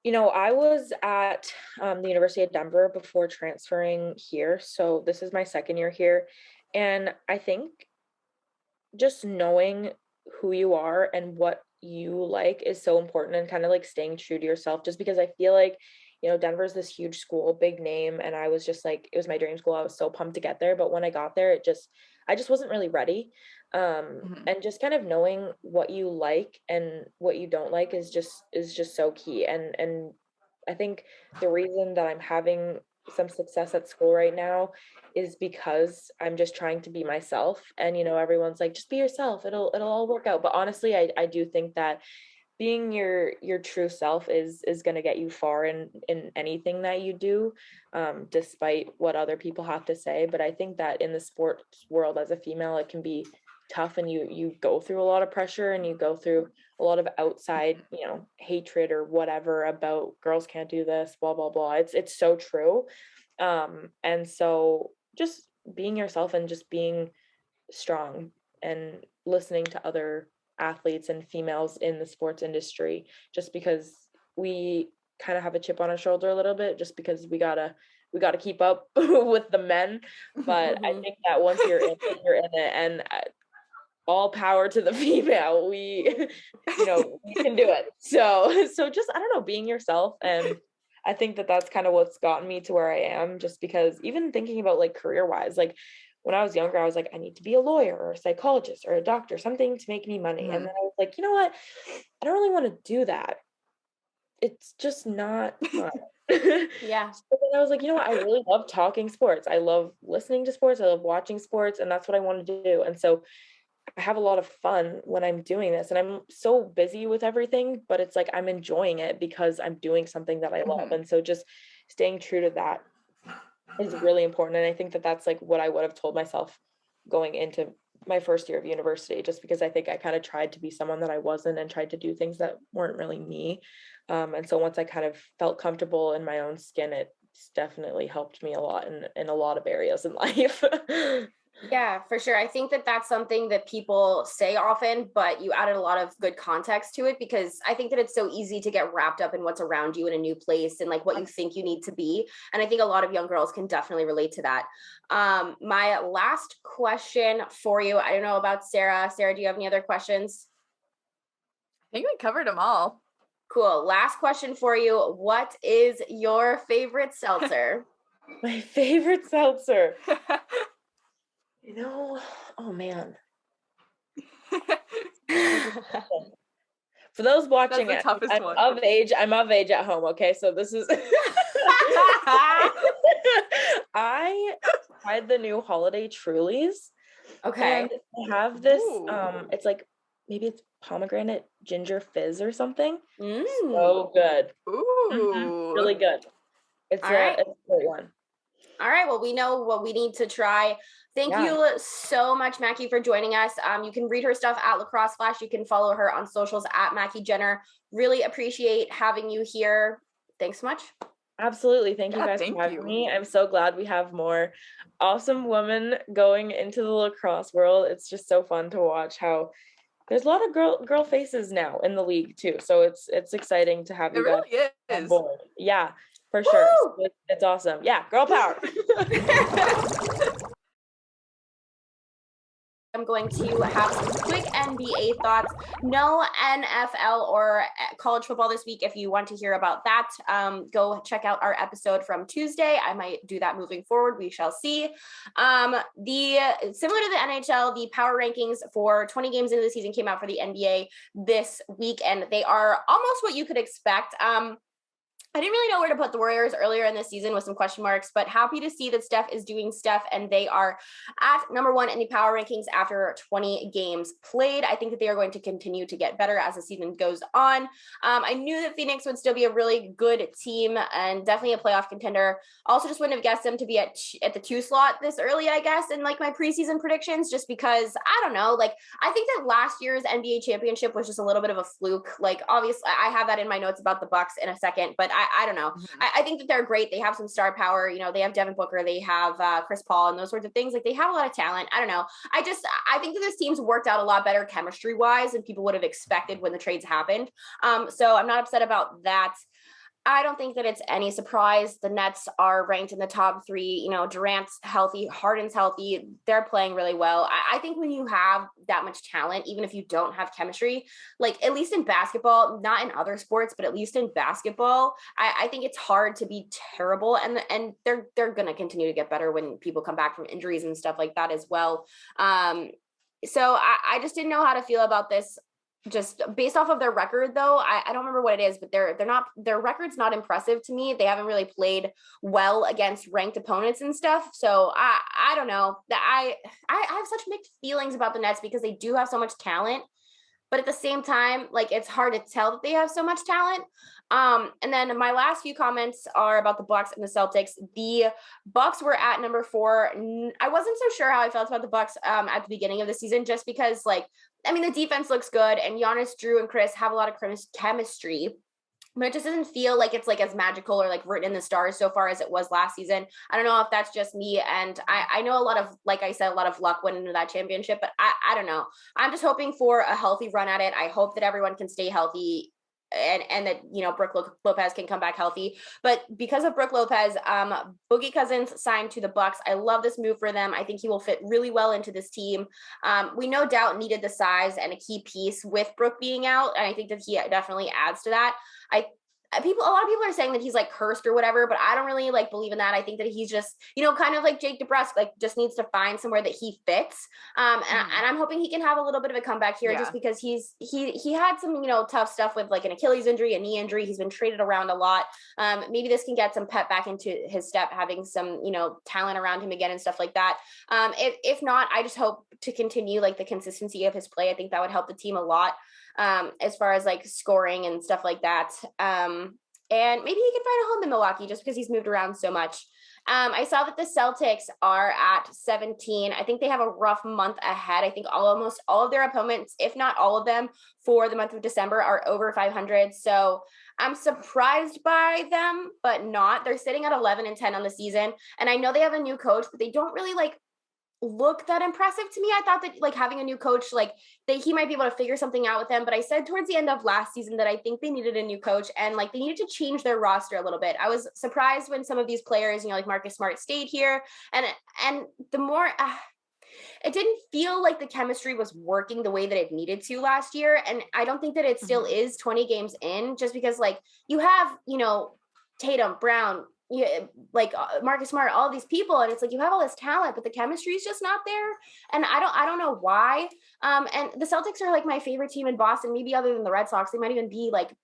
I was at the University of Denver before transferring here. So this is my second year here. And I think just knowing who you are and what you like is so important, and kind of like staying true to yourself, just because I feel like, Denver's this huge school, big name. And I was just like, it was my dream school. I was so pumped to get there. But when I got there, I just wasn't really ready. And just kind of knowing what you like and what you don't like is just so key. And I think the reason that I'm having some success at school right now is because I'm just trying to be myself. And everyone's like, just be yourself, it'll all work out. But honestly, I do think that being your true self is going to get you far in anything that you do, despite what other people have to say. But I think that in the sports world as a female, it can be tough, and you go through a lot of pressure, and you go through a lot of outside hatred or whatever about girls can't do this, blah blah blah. It's so true. And so just being yourself and just being strong and listening to other athletes and females in the sports industry, just because we kind of have a chip on our shoulder a little bit, just because we gotta keep up with the men. But I think that once you're in it, you're in it. And all power to the female. We can do it. So just, I don't know, being yourself. And I think that that's kind of what's gotten me to where I am, just because even thinking about like career wise, like when I was younger, I was like, I need to be a lawyer or a psychologist or a doctor, something to make me money. And then I was like, you know what? I don't really want to do that. It's just not fun. Yeah. So then I was like, you know what? I really love talking sports. I love listening to sports. I love watching sports. And that's what I want to do. And so I have a lot of fun when I'm doing this, and I'm so busy with everything, but it's like I'm enjoying it because I'm doing something that I love. And so just staying true to that is really important. And I think that that's like what I would have told myself going into my first year of university, just because I think I kind of tried to be someone that I wasn't and tried to do things that weren't really me. And so once I kind of felt comfortable in my own skin, it's definitely helped me a lot in a lot of areas in life. Yeah, for sure. I think that that's something that people say often, but you added a lot of good context to it, because I think that it's so easy to get wrapped up in what's around you in a new place and like what you think you need to be. And I think a lot of young girls can definitely relate to that. My last question for you, I don't know about Sarah. Sarah, do you have any other questions? I think we covered them all. Cool. Last question for you. What is your favorite seltzer? My favorite seltzer. Oh man. For those watching it, I'm of age at home. Okay. So this is, I tried the new holiday Trulies. Okay. And I have this, it's like, maybe it's pomegranate ginger fizz or something. So good. Ooh. Really good. It's a great one. All right. Well, we know what we need to try. Thank you so much, Maki, for joining us. You can read her stuff at Lacrosse Flash. You can follow her on socials at Maki Jenner. Really appreciate having you here. Thanks so much. Absolutely. Thank you guys for having me. I'm so glad we have more awesome women going into the lacrosse world. It's just so fun to watch how there's a lot of girl faces now in the league too. So it's exciting to have you guys on board. Yeah. For sure. So it's awesome. Yeah, girl power. I'm going to have some quick NBA thoughts. No NFL or college football this week. If you want to hear about that, go check out our episode from Tuesday. I might do that moving forward. We shall see. Similar to the NHL, the power rankings for 20 games into the season came out for the NBA this week, and they are almost what you could expect. I didn't really know where to put the Warriors earlier in the season with some question marks, but happy to see that Steph is doing Steph, and they are at number 1 in the power rankings after 20 games played. I think that they are going to continue to get better as the season goes on. I knew that Phoenix would still be a really good team and definitely a playoff contender. Also just wouldn't have guessed them to be at the 2 slot this early, I guess, in like my preseason predictions, just because, I don't know, like I think that last year's NBA championship was just a little bit of a fluke. Like obviously I have that in my notes about the Bucks in a second, but I don't know. I think that they're great. They have some star power. You know, they have Devin Booker, they have Chris Paul and those sorts of things. Like they have a lot of talent. I don't know. I think that this team's worked out a lot better chemistry wise than people would have expected when the trades happened. So I'm not upset about that. I don't think that it's any surprise. The Nets are ranked in the top 3. You know, Durant's healthy, Harden's healthy. They're playing really well. I think when you have that much talent, even if you don't have chemistry, like at least in basketball, not in other sports, but at least in basketball, I think it's hard to be terrible. And they're going to continue to get better when people come back from injuries and stuff like that as well. So I just didn't know how to feel about this. Just based off of their record, though, I don't remember what it is, but their record's not impressive to me. They haven't really played well against ranked opponents and stuff. So I don't know. That I have such mixed feelings about the Nets because they do have so much talent, but at the same time, like it's hard to tell that they have so much talent. And then my last few comments are about the Bucks and the Celtics. The Bucks were at number 4. I wasn't so sure how I felt about the Bucks at the beginning of the season, just because, like, I mean, the defense looks good, and Giannis, Drew, and Chris have a lot of chemistry. but it just doesn't feel like it's like as magical or like written in the stars so far as it was last season. I don't know if that's just me. And I know a lot of, like I said, a lot of luck went into that championship, but I don't know. I'm just hoping for a healthy run at it. I hope that everyone can stay healthy and that, you know, Brooke Lopez can come back healthy. But because of Brooke Lopez, Boogie Cousins signed to the Bucks. I love this move for them. I think he will fit really well into this team. We no doubt needed the size and a key piece with Brooke being out, and I think that he definitely adds to that. A lot of people are saying that he's like cursed or whatever, but I don't really like believe in that. I think that he's just, you know, kind of like Jake DeBrusk, like just needs to find somewhere that he fits. And I'm hoping he can have a little bit of a comeback here, just because he had some, you know, tough stuff with like an Achilles injury, a knee injury. He's been traded around a lot. Maybe this can get some pep back into his step, having some, you know, talent around him again and stuff like that. If not, I just hope to continue like the consistency of his play. I think that would help the team a lot. As far as like scoring and stuff like that. And maybe he can find a home in Milwaukee just because he's moved around so much. I saw that the Celtics are at 17. I think they have a rough month ahead. I think almost all of their opponents, if not all of them, for the month of December are over 500. So I'm surprised by them, but not. They're sitting at 11-10 on the season. And I know they have a new coach, but they don't really like look that impressive to me. I thought that like having a new coach, like he might be able to figure something out with them. But I said towards the end of last season that I think they needed a new coach and like they needed to change their roster a little bit. I was surprised when some of these players, you know, like Marcus Smart stayed here, and the more it didn't feel like the chemistry was working the way that it needed to last year. And I don't think that it still is 20 games in, just because like you have, you know, Tatum, Brown, like Marcus Smart, all these people, and it's like you have all this talent, but the chemistry is just not there. And I don't know why. And the Celtics are like my favorite team in Boston, maybe other than the Red Sox. They might even be like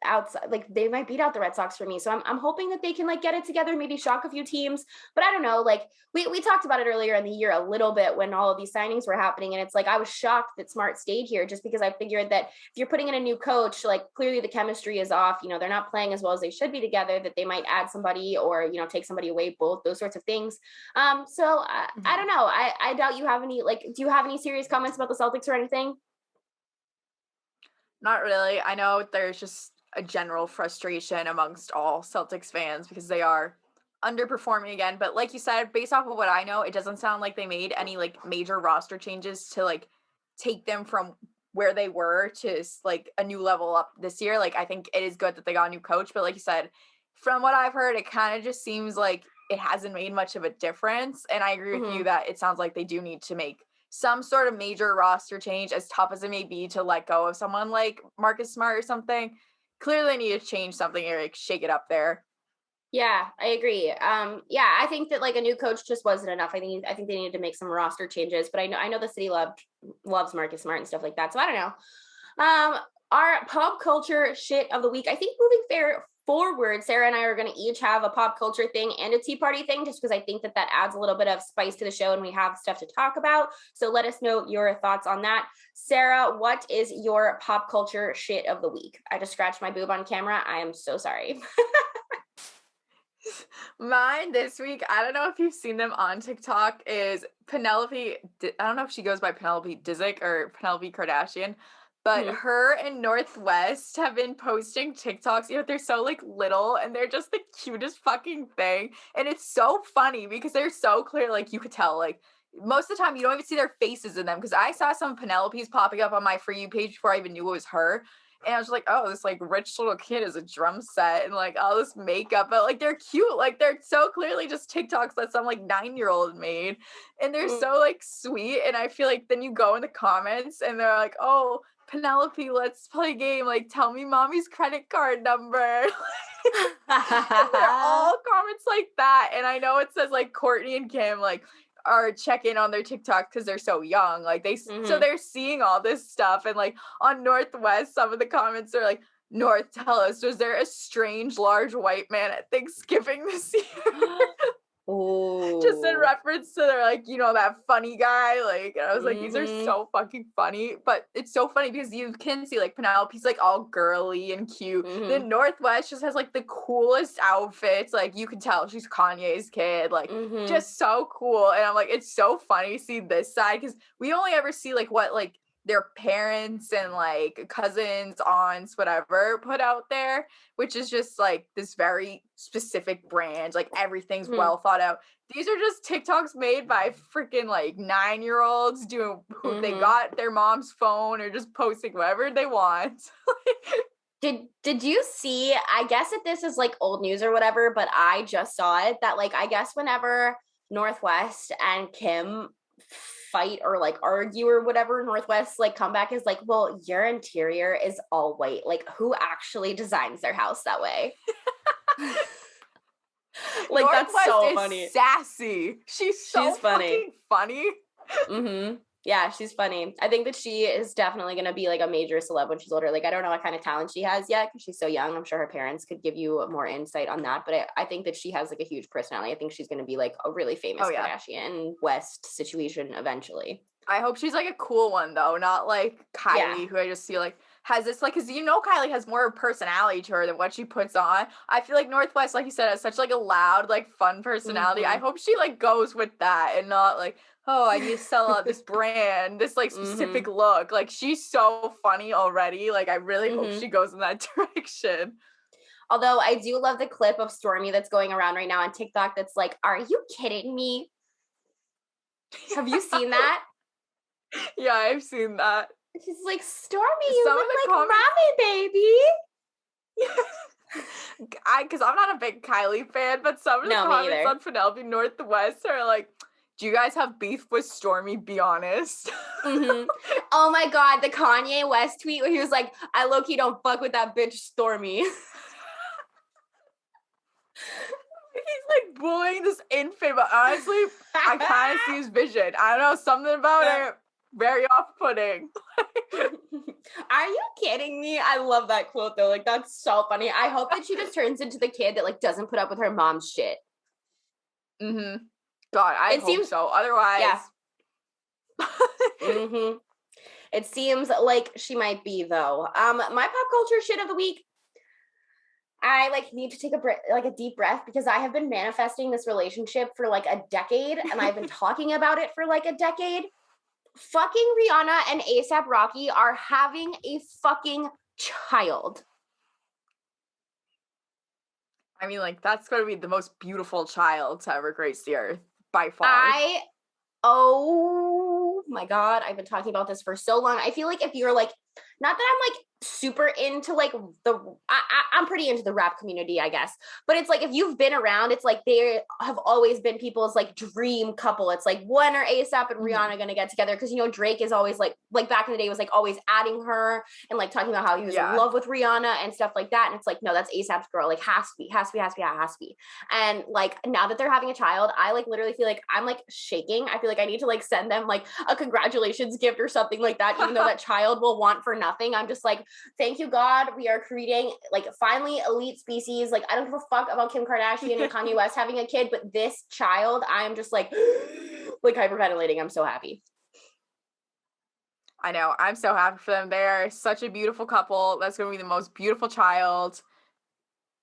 outside, like they might beat out the Red Sox for me. So I'm hoping that they can like get it together, maybe shock a few teams. But I don't know, like we talked about it earlier in the year a little bit when all of these signings were happening, and it's like I was shocked that Smart stayed here, just because I figured that if you're putting in a new coach, like clearly the chemistry is off, you know, they're not playing as well as they should be together, that they might add somebody or, you know, take somebody away, both those sorts of things. I don't know. I doubt you have any, like, do you have any serious comments about the Celtics or anything? Not really. I know there's just a general frustration amongst all Celtics fans because they are underperforming again. But like you said, based off of what I know, it doesn't sound like they made any like major roster changes to like take them from where they were to like a new level up this year. Like I think it is good that they got a new coach, but like you said, from what I've heard, it kind of just seems like it hasn't made much of a difference. And I agree with you that it sounds like they do need to make some sort of major roster change, as tough as it may be to let go of someone like Marcus Smart or something. Clearly they need to change something or like shake it up there. Yeah, I agree. I think that like a new coach just wasn't enough. I think they needed to make some roster changes, but I know the city loves Marcus Smart and stuff like that. So I don't know. Our pop culture shit of the week. I think moving forward, Sarah and I are going to each have a pop culture thing and a tea party thing, just because I think that adds a little bit of spice to the show and we have stuff to talk about. So let us know your thoughts on that. Sarah, what is your pop culture shit of the week? I just scratched my boob on camera. I am so sorry. Mine this week, I don't know if you've seen them on TikTok, is Penelope. I don't know if she goes by Penelope Disick or Penelope Kardashian, but her and Northwest have been posting TikToks. You know, they're so like little and they're just the cutest fucking thing. And it's so funny because they're so clear, like you could tell, like most of the time you don't even see their faces in them. Because I saw some Penelope's popping up on my For You page before I even knew it was her. And I was like, oh, this like rich little kid is a drum set and like all this makeup, but like they're cute. Like they're so clearly just TikToks that some like 9-year-old made. And they're so like sweet. And I feel like then you go in the comments and they're like, oh, Penelope, let's play a game. Like, tell me mommy's credit card number. They're all comments like that. And I know it says like Courtney and Kim like are checking on their TikTok because they're so young. Like so they're seeing all this stuff. And like on Northwest, some of the comments are like, North, tell us, was there a strange large white man at Thanksgiving this year? Oh, just in reference to their like, you know, that funny guy. Like, and I was like, these are so fucking funny. But it's so funny because you can see like Penelope's like all girly and cute. Then Northwest just has like the coolest outfits. Like you can tell she's Kanye's kid. Like just so cool. And I'm like, it's so funny to see this side because we only ever see like what like their parents and like cousins, aunts, whatever, put out there, which is just like this very specific brand. Like everything's well thought out. These are just TikToks made by freaking like 9-year-olds doing who they got their mom's phone or just posting whatever they want. Did you see, I guess that this is like old news or whatever, but I just saw it that like, I guess whenever Northwest and Kim fight or like argue or whatever, Northwest like comeback is like, well, your interior is all white. Like who actually designs their house that way? Like Northwest that's so is funny. Sassy. She's so funny. fucking funny. Yeah, she's funny. I think that she is definitely going to be like a major celeb when she's older. Like, I don't know what kind of talent she has yet because she's so young. I'm sure her parents could give you more insight on that. But I think that she has like a huge personality. I think she's going to be like a really famous Kardashian West situation eventually. I hope she's like a cool one though, not like Kylie, who I just feel like has this like, because Kylie has more personality to her than what she puts on. I feel like Northwest, like you said, has such like a loud, like fun personality. I hope she like goes with that and not like, oh, I need to sell out this brand, this like specific look. Like she's so funny already. Like I really hope she goes in that direction. Although I do love the clip of Stormi that's going around right now on TikTok that's like, are you kidding me? Have you seen that? Yeah, I've seen that. She's like, Stormi, you look like Mommy, baby. Because I'm not a big Kylie fan, but some of the comments on Penelope Northwest are like, do you guys have beef with Stormi? Be honest. Oh my God, the Kanye West tweet where he was like, I low-key don't fuck with that bitch Stormi. He's like bullying this infant, but honestly, I kind of see his vision. I don't know, something about it very off-putting. Are you kidding me? I love that quote though. Like that's so funny. I hope that she just turns into the kid that like doesn't put up with her mom's shit. God, I hope so. Otherwise, It seems like she might be though. My pop culture shit of the week. I like need to take a deep breath because I have been manifesting this relationship for like a decade and I've been talking about it for like a decade. Fucking Rihanna and A$AP Rocky are having a fucking child. I mean, like, that's going to be the most beautiful child to ever grace the earth, by far. Oh my God, I've been talking about this for so long. I feel like if you're like, not that I'm like super into like I'm pretty into the rap community, I guess. But it's like, if you've been around, it's like they have always been people's like dream couple. It's like, when are A$AP and Rihanna going to get together? Because, Drake is always like back in the day was like always adding her and like talking about how he was in love with Rihanna and stuff like that. And it's like, no, that's A$AP's girl. Like has to be. And like, now that they're having a child, I like literally feel like I'm like shaking. I feel like I need to like send them like a congratulations gift or something like that, even though that child will want for nothing. I'm just like, thank you, God. We are creating like finally elite species. Like, I don't give a fuck about Kim Kardashian and Kanye West having a kid, but this child, I'm just like hyperventilating. I'm so happy. I know. I'm so happy for them. They're such a beautiful couple. That's going to be the most beautiful child.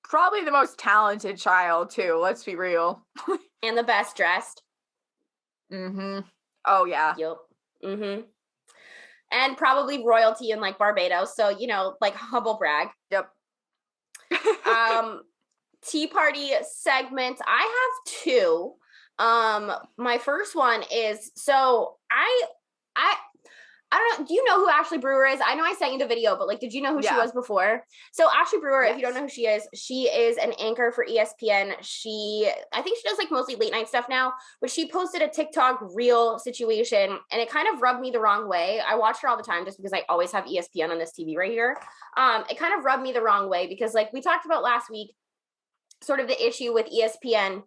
Probably the most talented child, too. Let's be real. And the best dressed. Oh, yeah. Yep. And probably royalty in like Barbados. So, like humble brag. Yep. Tea party segment. I have two. My first one is, so I don't know. Do you know who Ashley Brewer is? I know I sent you the video, but like, did you know who she was before? So Ashley Brewer, if you don't know who she is an anchor for ESPN. I think she does like mostly late night stuff now, but she posted a TikTok reel situation and it kind of rubbed me the wrong way. I watch her all the time just because I always have ESPN on this TV right here. It kind of rubbed me the wrong way because like we talked about last week, sort of the issue with ESPN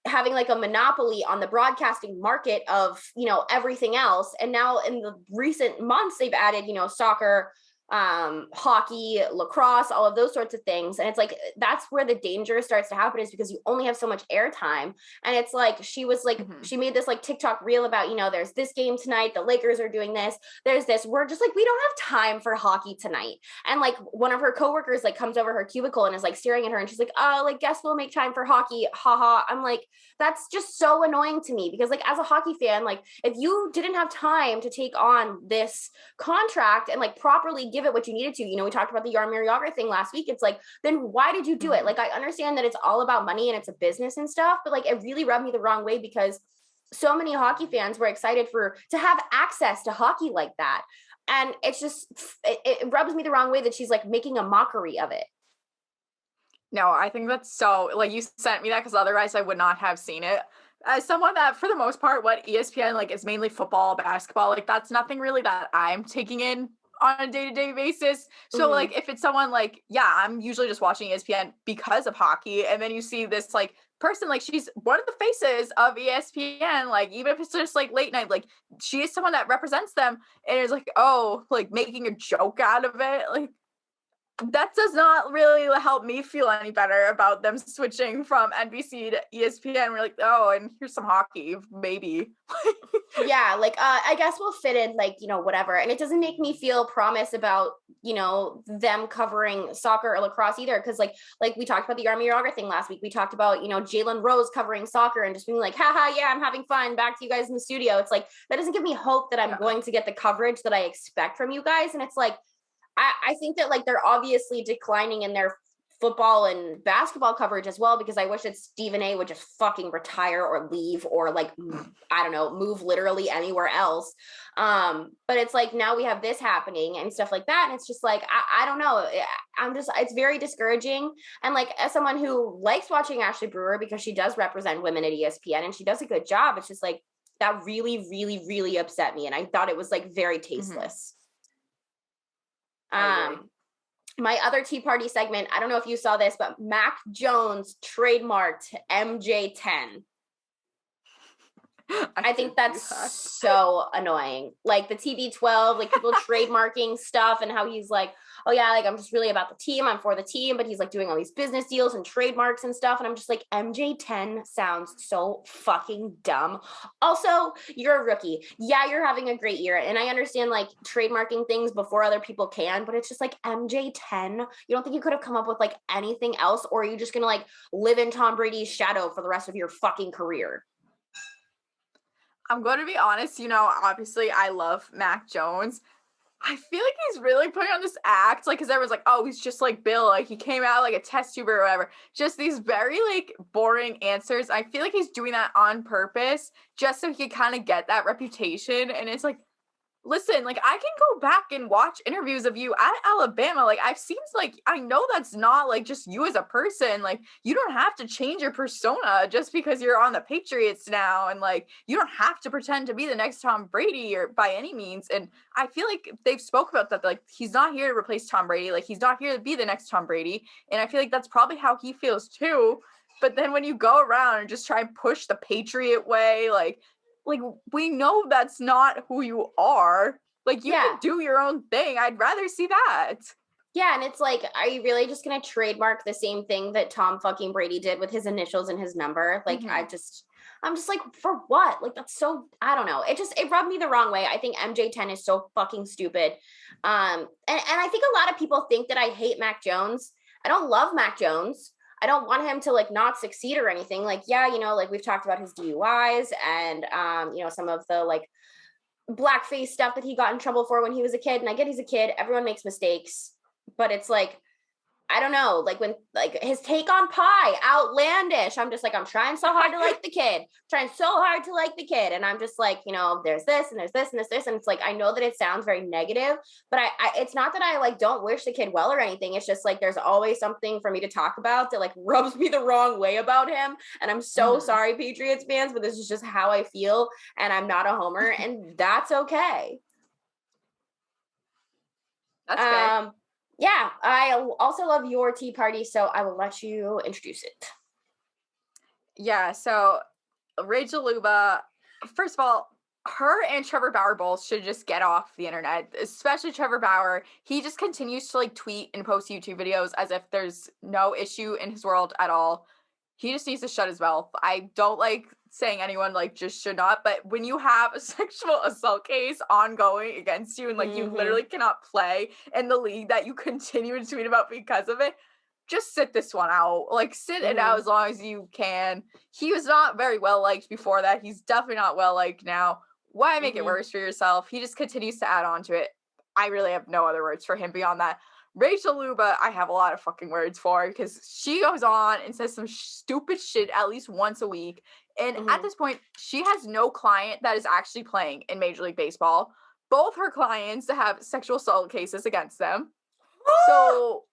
having like a monopoly on the broadcasting market of, everything else. And now in the recent months, they've added, soccer, hockey, lacrosse, all of those sorts of things. And it's like, that's where the danger starts to happen, is because you only have so much airtime. And it's like, she was like, she made this like TikTok reel about, you know, there's this game tonight, the Lakers are doing this, there's this, we're just like, we don't have time for hockey tonight. And like one of her coworkers like comes over her cubicle and is like staring at her, and she's like, oh, like, guess we'll make time for hockey, haha. I'm like, that's just so annoying to me, because like, as a hockey fan, like, if you didn't have time to take on this contract and like properly give it what you needed to, you know, we talked about the Yarmir Yager thing last week. It's like, then why did you do it? Like, I understand that it's all about money and it's a business and stuff, but like, it really rubbed me the wrong way, because so many hockey fans were excited to have access to hockey like that. And it's just, it rubs me the wrong way that she's like making a mockery of it. No, I think that's so, like, you sent me that because otherwise I would not have seen it. As someone that, for the most part, what ESPN, like, is mainly football, basketball, like, that's nothing really that I'm taking in on a day-to-day basis. So, like, if it's someone, like, yeah, I'm usually just watching ESPN because of hockey, and then you see this, like, person, like, she's one of the faces of ESPN, like, even if it's just, like, late night, like, she is someone that represents them, and it's like, oh, like, making a joke out of it, like, that does not really help me feel any better about them switching from NBC to ESPN. We're like, oh, and here's some hockey, maybe. Yeah, like, I guess we'll fit in, like, you know, whatever. And it doesn't make me feel promise about, you know, them covering soccer or lacrosse either. Cause like we talked about the Yarmir Yager thing last week. We talked about, you know, Jalen Rose covering soccer and just being like, haha, yeah, I'm having fun. Back to you guys in the studio. It's like, that doesn't give me hope that I'm going to get the coverage that I expect from you guys. And it's like, I think that like they're obviously declining in their football and basketball coverage as well, because I wish that Stephen A would just fucking retire or leave, or like, I don't know, move literally anywhere else. But it's like, now we have this happening and stuff like that. And it's just like, I don't know. It's very discouraging. And like, as someone who likes watching Ashley Brewer, because she does represent women at ESPN and she does a good job, it's just like, that really, really, really upset me. And I thought it was like very tasteless. My other Tea Party segment, I don't know if you saw this, but Mac Jones trademarked MJ10. I think that's so annoying. Like the TB12, like people trademarking stuff, and how he's like, oh yeah, like I'm just really about the team, I'm for the team, but he's like doing all these business deals and trademarks and stuff, and I'm just like, MJ10 sounds so fucking dumb. Also, you're a rookie. Yeah, you're having a great year, and I understand like trademarking things before other people can, but it's just like, MJ10, you don't think you could have come up with like anything else, or are you just gonna like live in Tom Brady's shadow for the rest of your fucking career? I'm going to be honest, you know, obviously I love Mac Jones. I feel like he's really putting on this act, like, because everyone's like, oh, he's just like Bill, like he came out like a test tuber or whatever. Just these very like boring answers. I feel like he's doing that on purpose just so he could kind of get that reputation. And it's like, listen, like I can go back and watch interviews of you at Alabama. Like I've seen, like, I know that's not like just you as a person. Like you don't have to change your persona just because you're on the Patriots now. And like, you don't have to pretend to be the next Tom Brady or by any means. And I feel like they've spoke about that. Like he's not here to replace Tom Brady. Like he's not here to be the next Tom Brady. And I feel like that's probably how he feels too. But then when you go around and just try and push the Patriot way, like we know that's not who you are. Like you can do your own thing. I'd rather see that. Yeah, and it's like, are you really just gonna trademark the same thing that Tom fucking Brady did with his initials and his number? Like I'm just like, for what? Like that's so, I don't know. It rubbed me the wrong way. I think MJ10 is so fucking stupid. And I think a lot of people think that I hate Mac Jones. I don't love Mac Jones. I don't want him to like not succeed or anything. Like, yeah, you know, like we've talked about his DUIs and, you know, some of the like blackface stuff that he got in trouble for when he was a kid. And I get he's a kid. Everyone makes mistakes, but it's like, I don't know, like when like his take on pie, outlandish. I'm just like, I'm trying so hard to like the kid, And I'm just like, you know, there's this and there's this and this. And it's like, I know that it sounds very negative, but I it's not that I like don't wish the kid well or anything. It's just like, there's always something for me to talk about that like rubs me the wrong way about him. And I'm so sorry, Patriots fans, but this is just how I feel. And I'm not a homer, and that's okay. That's good. Yeah, I also love your Tea Party, so I will let you introduce it. Yeah, so Rachel Luba, first of all, her and Trevor Bauer both should just get off the internet, especially Trevor Bauer. He just continues to like tweet and post YouTube videos as if there's no issue in his world at all. He just needs to shut his mouth. I don't like saying anyone like just should not, but when you have a sexual assault case ongoing against you and like you literally cannot play in the league that you continue to tweet about because of it, just sit this one out. Like, sit it out as long as you can. He was not very well liked before that. He's definitely not well liked now. Why make it worse for yourself? He just continues to add on to it. I really have no other words for him beyond that. Rachel Luba, I have a lot of fucking words for because she goes on and says some stupid shit at least once a week. And at this point, she has no client that is actually playing in Major League Baseball. Both her clients have sexual assault cases against them. So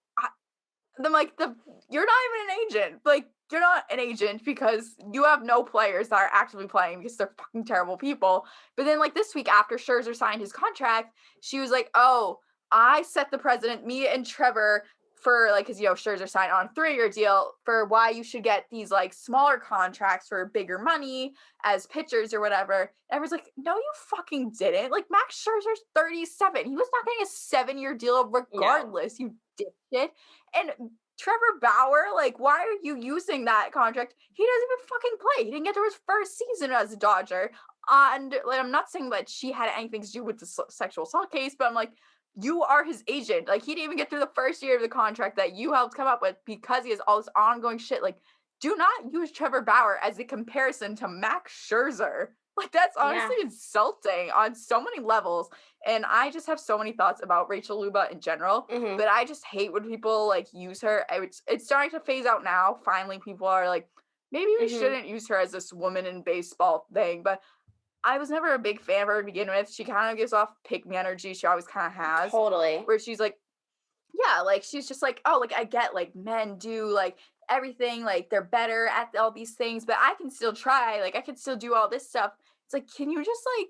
I'm like, you're not even an agent. Like, you're not an agent because you have no players that are actively playing because they're fucking terrible people. But then, like, this week after Scherzer signed his contract, she was like, oh, I set the president, me and Trevor, for, like, because, you know, Scherzer signed on a 3-year deal for why you should get these, like, smaller contracts for bigger money as pitchers or whatever. And everyone's like, no, you fucking didn't. Like, Max Scherzer's 37. He was not getting a 7-year deal regardless, you dipshit. And Trevor Bauer, like, why are you using that contract? He doesn't even fucking play. He didn't get to his first season as a Dodger. And, like, I'm not saying that she had anything to do with the sexual assault case, but I'm like, you are his agent. Like, he didn't even get through the first year of the contract that you helped come up with because he has all this ongoing shit. Like, do not use Trevor Bauer as a comparison to Max Scherzer. Like, that's honestly insulting on so many levels. And I just have so many thoughts about Rachel Luba in general. But I just hate when people, like, use her. It's starting to phase out now. Finally, people are like, maybe we shouldn't use her as this woman in baseball thing. But I was never a big fan of her to begin with. She kind of gives off pick-me energy. She always kind of has. Totally. Where she's like, yeah, like, she's just like, oh, like, I get, like, men do, like, everything, like, they're better at all these things, but I can still try. Like, I can still do all this stuff. It's like, can you just, like,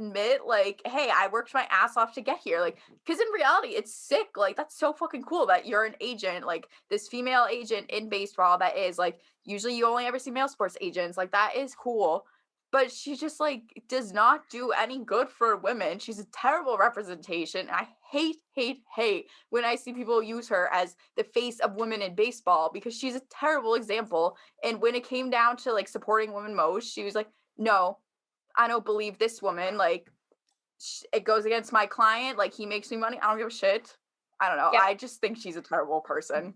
admit, like, hey, I worked my ass off to get here? Like, because in reality, it's sick. Like, that's so fucking cool that you're an agent, like, this female agent in baseball that is, like, usually you only ever see male sports agents. Like, that is cool. But she just, like, does not do any good for women. She's a terrible representation. I hate when I see people use her as the face of women in baseball because she's a terrible example. And when it came down to, like, supporting women most, she was like, no, I don't believe this woman. Like, it goes against my client. Like, he makes me money. I don't give a shit. I don't know. Yep. I just think she's a terrible person.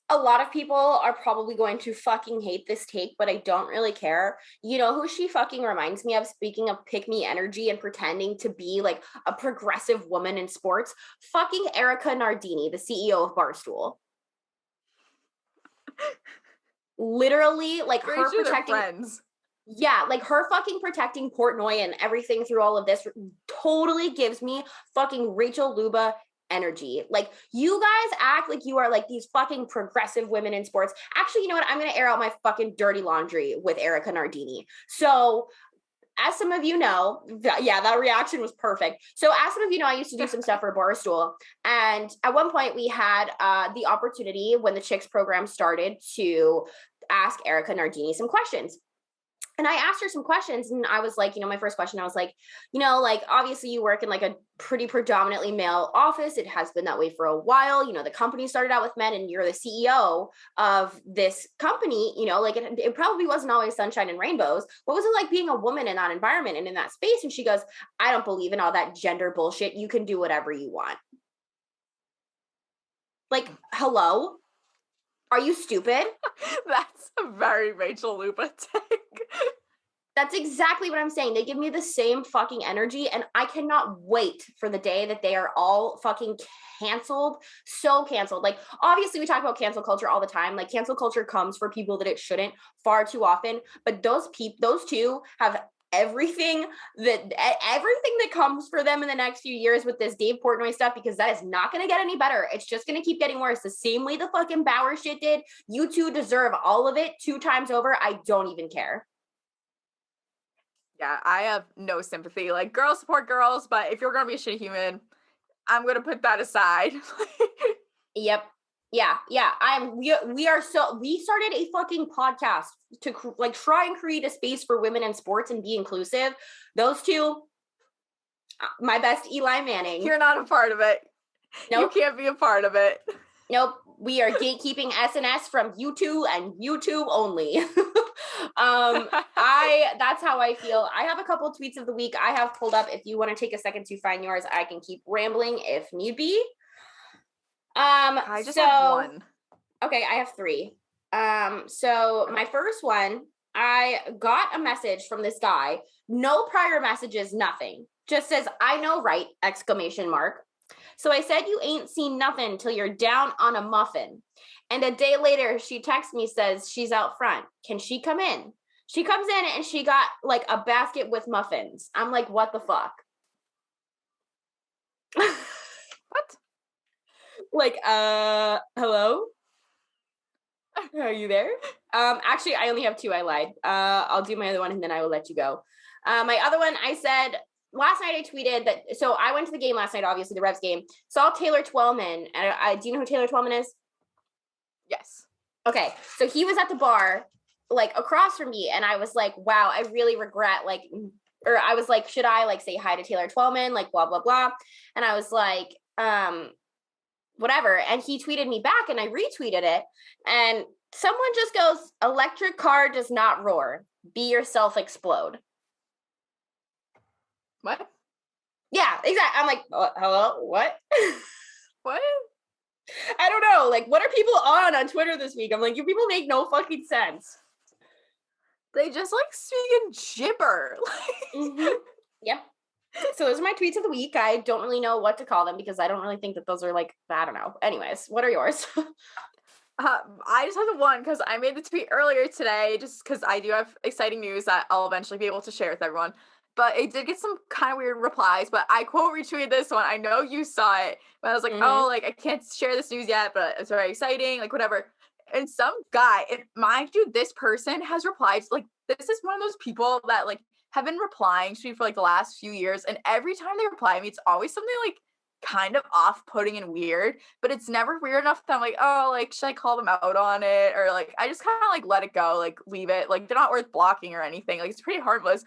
A lot of people are probably going to fucking hate this take, but I don't really care. You know who she fucking reminds me of, speaking of pick-me energy and pretending to be like a progressive woman in sports? Fucking Erica Nardini, the CEO of Barstool. Literally, like, her protecting friends. Yeah, like, her fucking protecting Portnoy and everything through all of this totally gives me fucking Rachel Luba energy. Like, you guys act like you are like these fucking progressive women in sports. Actually, you know what? I'm going to air out my fucking dirty laundry with Erica Nardini. So, as some of you know, that reaction was perfect. So, as some of you know, I used to do some stuff for Barstool. And at one point, we had the opportunity when the Chicks program started to ask Erica Nardini some questions. And I asked her some questions, and I was like, you know, my first question, I was like, you know, like, obviously you work in like a pretty predominantly male office. It has been that way for a while. You know, the company started out with men and you're the CEO of this company, you know, like it probably wasn't always sunshine and rainbows. What was it like being a woman in that environment and in that space? And she goes, I don't believe in all that gender bullshit. You can do whatever you want. Like, hello? Are you stupid? That's a very Rachel Luba take. That's exactly what I'm saying. They give me the same fucking energy, and I cannot wait for the day that they are all fucking canceled. So canceled. Like, obviously we talk about cancel culture all the time. Like, cancel culture comes for people that it shouldn't far too often, but those two have everything that comes for them in the next few years with this Dave Portnoy stuff, because that is not going to get any better. It's just going to keep getting worse. The same way the fucking Bauer shit did. You two deserve all of it 2 times over. I don't even care. Yeah, I have no sympathy. Like, girls support girls, but if you're going to be a shitty human, I'm going to put that aside. Yep. Yeah. We started a fucking podcast to like try and create a space for women in sports and be inclusive. Those two, my best Eli Manning. You're not a part of it. Nope. You can't be a part of it. Nope. We are gatekeeping SNS from YouTube and YouTube only. That's how I feel. I have a couple tweets of the week I have pulled up. If you want to take a second to find yours, I can keep rambling if need be. I just have one. Okay, I have three. So my first one, I got a message from this guy. No prior messages, nothing. Just says, I know, right? ! So I said, you ain't seen nothing till you're down on a muffin. And a day later, she texts me, says she's out front. Can she come in? She comes in and she got like a basket with muffins. I'm like, what the fuck? What? Like, hello? Are you there? Actually, I only have two. I lied. I'll do my other one and then I will let you go. My other one, I said, last night I tweeted that, so I went to the game last night, obviously the Revs game, saw Taylor Twellman. Do you know who Taylor Twellman is? Yes. Okay. So he was at the bar, like across from me. And I was like, wow, I really regret or I was like, should I like say hi to Taylor Twellman? Like blah, blah, blah. And I was like, whatever. And he tweeted me back and I retweeted it. And someone just goes, electric car does not roar. Be yourself, explode. What? Yeah, exactly. I'm like, hello? What? What? I don't know. Like, what are people on Twitter this week? I'm like, you people make no fucking sense. They just like speak in gibber. Mm-hmm. Yep. So those are my tweets of the week. I don't really know what to call them because I don't really think that those are like, I don't know. Anyways, what are yours? I just have the one because I made the tweet earlier today just because I do have exciting news that I'll eventually be able to share with everyone. But it did get some kind of weird replies, but I quote retweeted this one. I know you saw it, but I was like, oh, like, I can't share this news yet, but it's very exciting, like, whatever. And some guy, mind you, this person has replied, like, this is one of those people that, like, have been replying to me for, like, the last few years, and every time they reply to me, it's always something, like, kind of off-putting and weird, but it's never weird enough that I'm like, oh, like, should I call them out on it? Or, like, I just kind of, like, let it go, like, leave it. Like, they're not worth blocking or anything. Like, it's pretty harmless.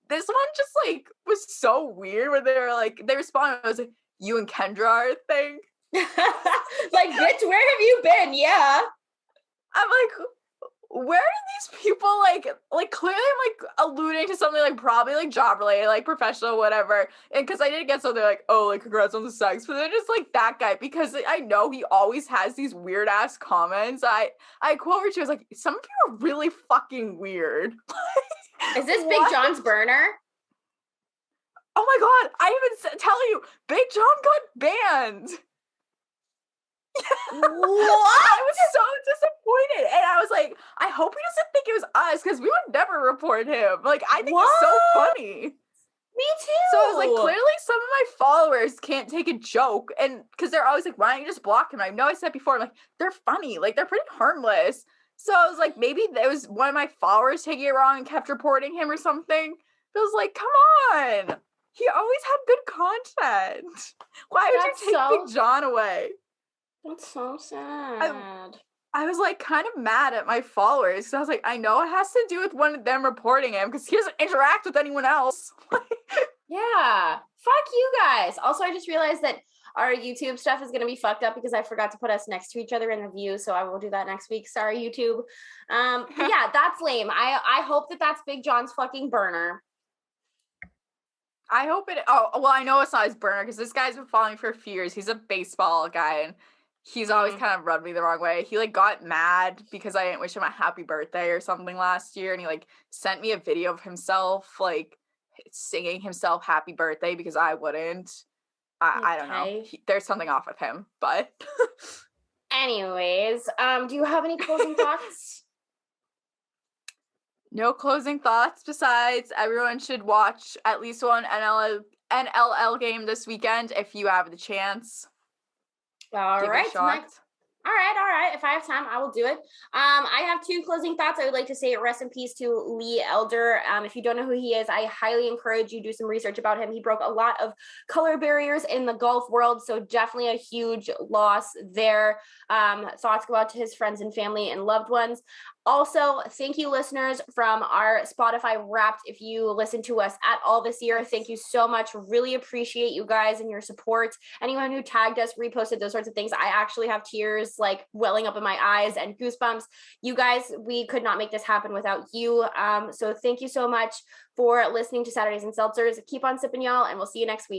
This one just, like, was so weird where they responded, I was like, you and Kendra are a thing? Like, bitch, where have you been? Yeah. I'm like, where are these people, like, clearly I'm, like, alluding to something, like, probably, like, job-related, like, professional, whatever, and because I did get something like, oh, like, congrats on the sex, but then just, like, that guy, because I know he always has these weird-ass comments. I quote her, she was like, some of you are really fucking weird. Is this Big John's burner? Oh my god, I even tell you, Big John got banned. What? I was so disappointed. And I was like, I hope he doesn't think it was us, because we would never report him. Like, I think he's so funny. Me too. So I was like, clearly some of my followers can't take a joke. And because they're always like, why don't you just block him? I know I said before, I'm like, they're funny. Like, they're pretty harmless. So I was like, maybe there was one of my followers taking it wrong and kept reporting him or something. But I was like, come on. He always had good content. Why would you take Big John away? That's so sad. I was like kind of mad at my followers because I was like, I know it has to do with one of them reporting him because he doesn't interact with anyone else. Yeah. Fuck you guys. Also, I just realized that our YouTube stuff is going to be fucked up because I forgot to put us next to each other in the view. So I will do that next week. Sorry, YouTube. But yeah, that's lame. I hope that that's Big John's fucking burner. I hope it. Oh, well, I know it's not his burner because this guy's been following me for a few years. He's a baseball guy and he's always kind of rubbed me the wrong way. He like got mad because I didn't wish him a happy birthday or something last year. And he like sent me a video of himself like singing himself happy birthday because I wouldn't. I don't know. There's something off with him, but. Anyways, do you have any closing thoughts? No closing thoughts besides everyone should watch at least one NLL game this weekend if you have the chance. All right. All right. if I have time, I will do it. I have 2 closing thoughts. I would like to say rest in peace to Lee Elder. If you don't know who he is, I highly encourage you do some research about him. He broke a lot of color barriers in the golf world, so definitely a huge loss there. Thoughts go out to his friends and family and loved ones. Also, thank you, listeners, from our Spotify Wrapped. If you listen to us at all this year, thank you so much. Really appreciate you guys and your support. Anyone who tagged us, reposted, those sorts of things, I actually have tears like welling up in my eyes and goosebumps. You guys, we could not make this happen without you. So thank you so much for listening to Saturdays and Seltzers. Keep on sipping, y'all, and we'll see you next week.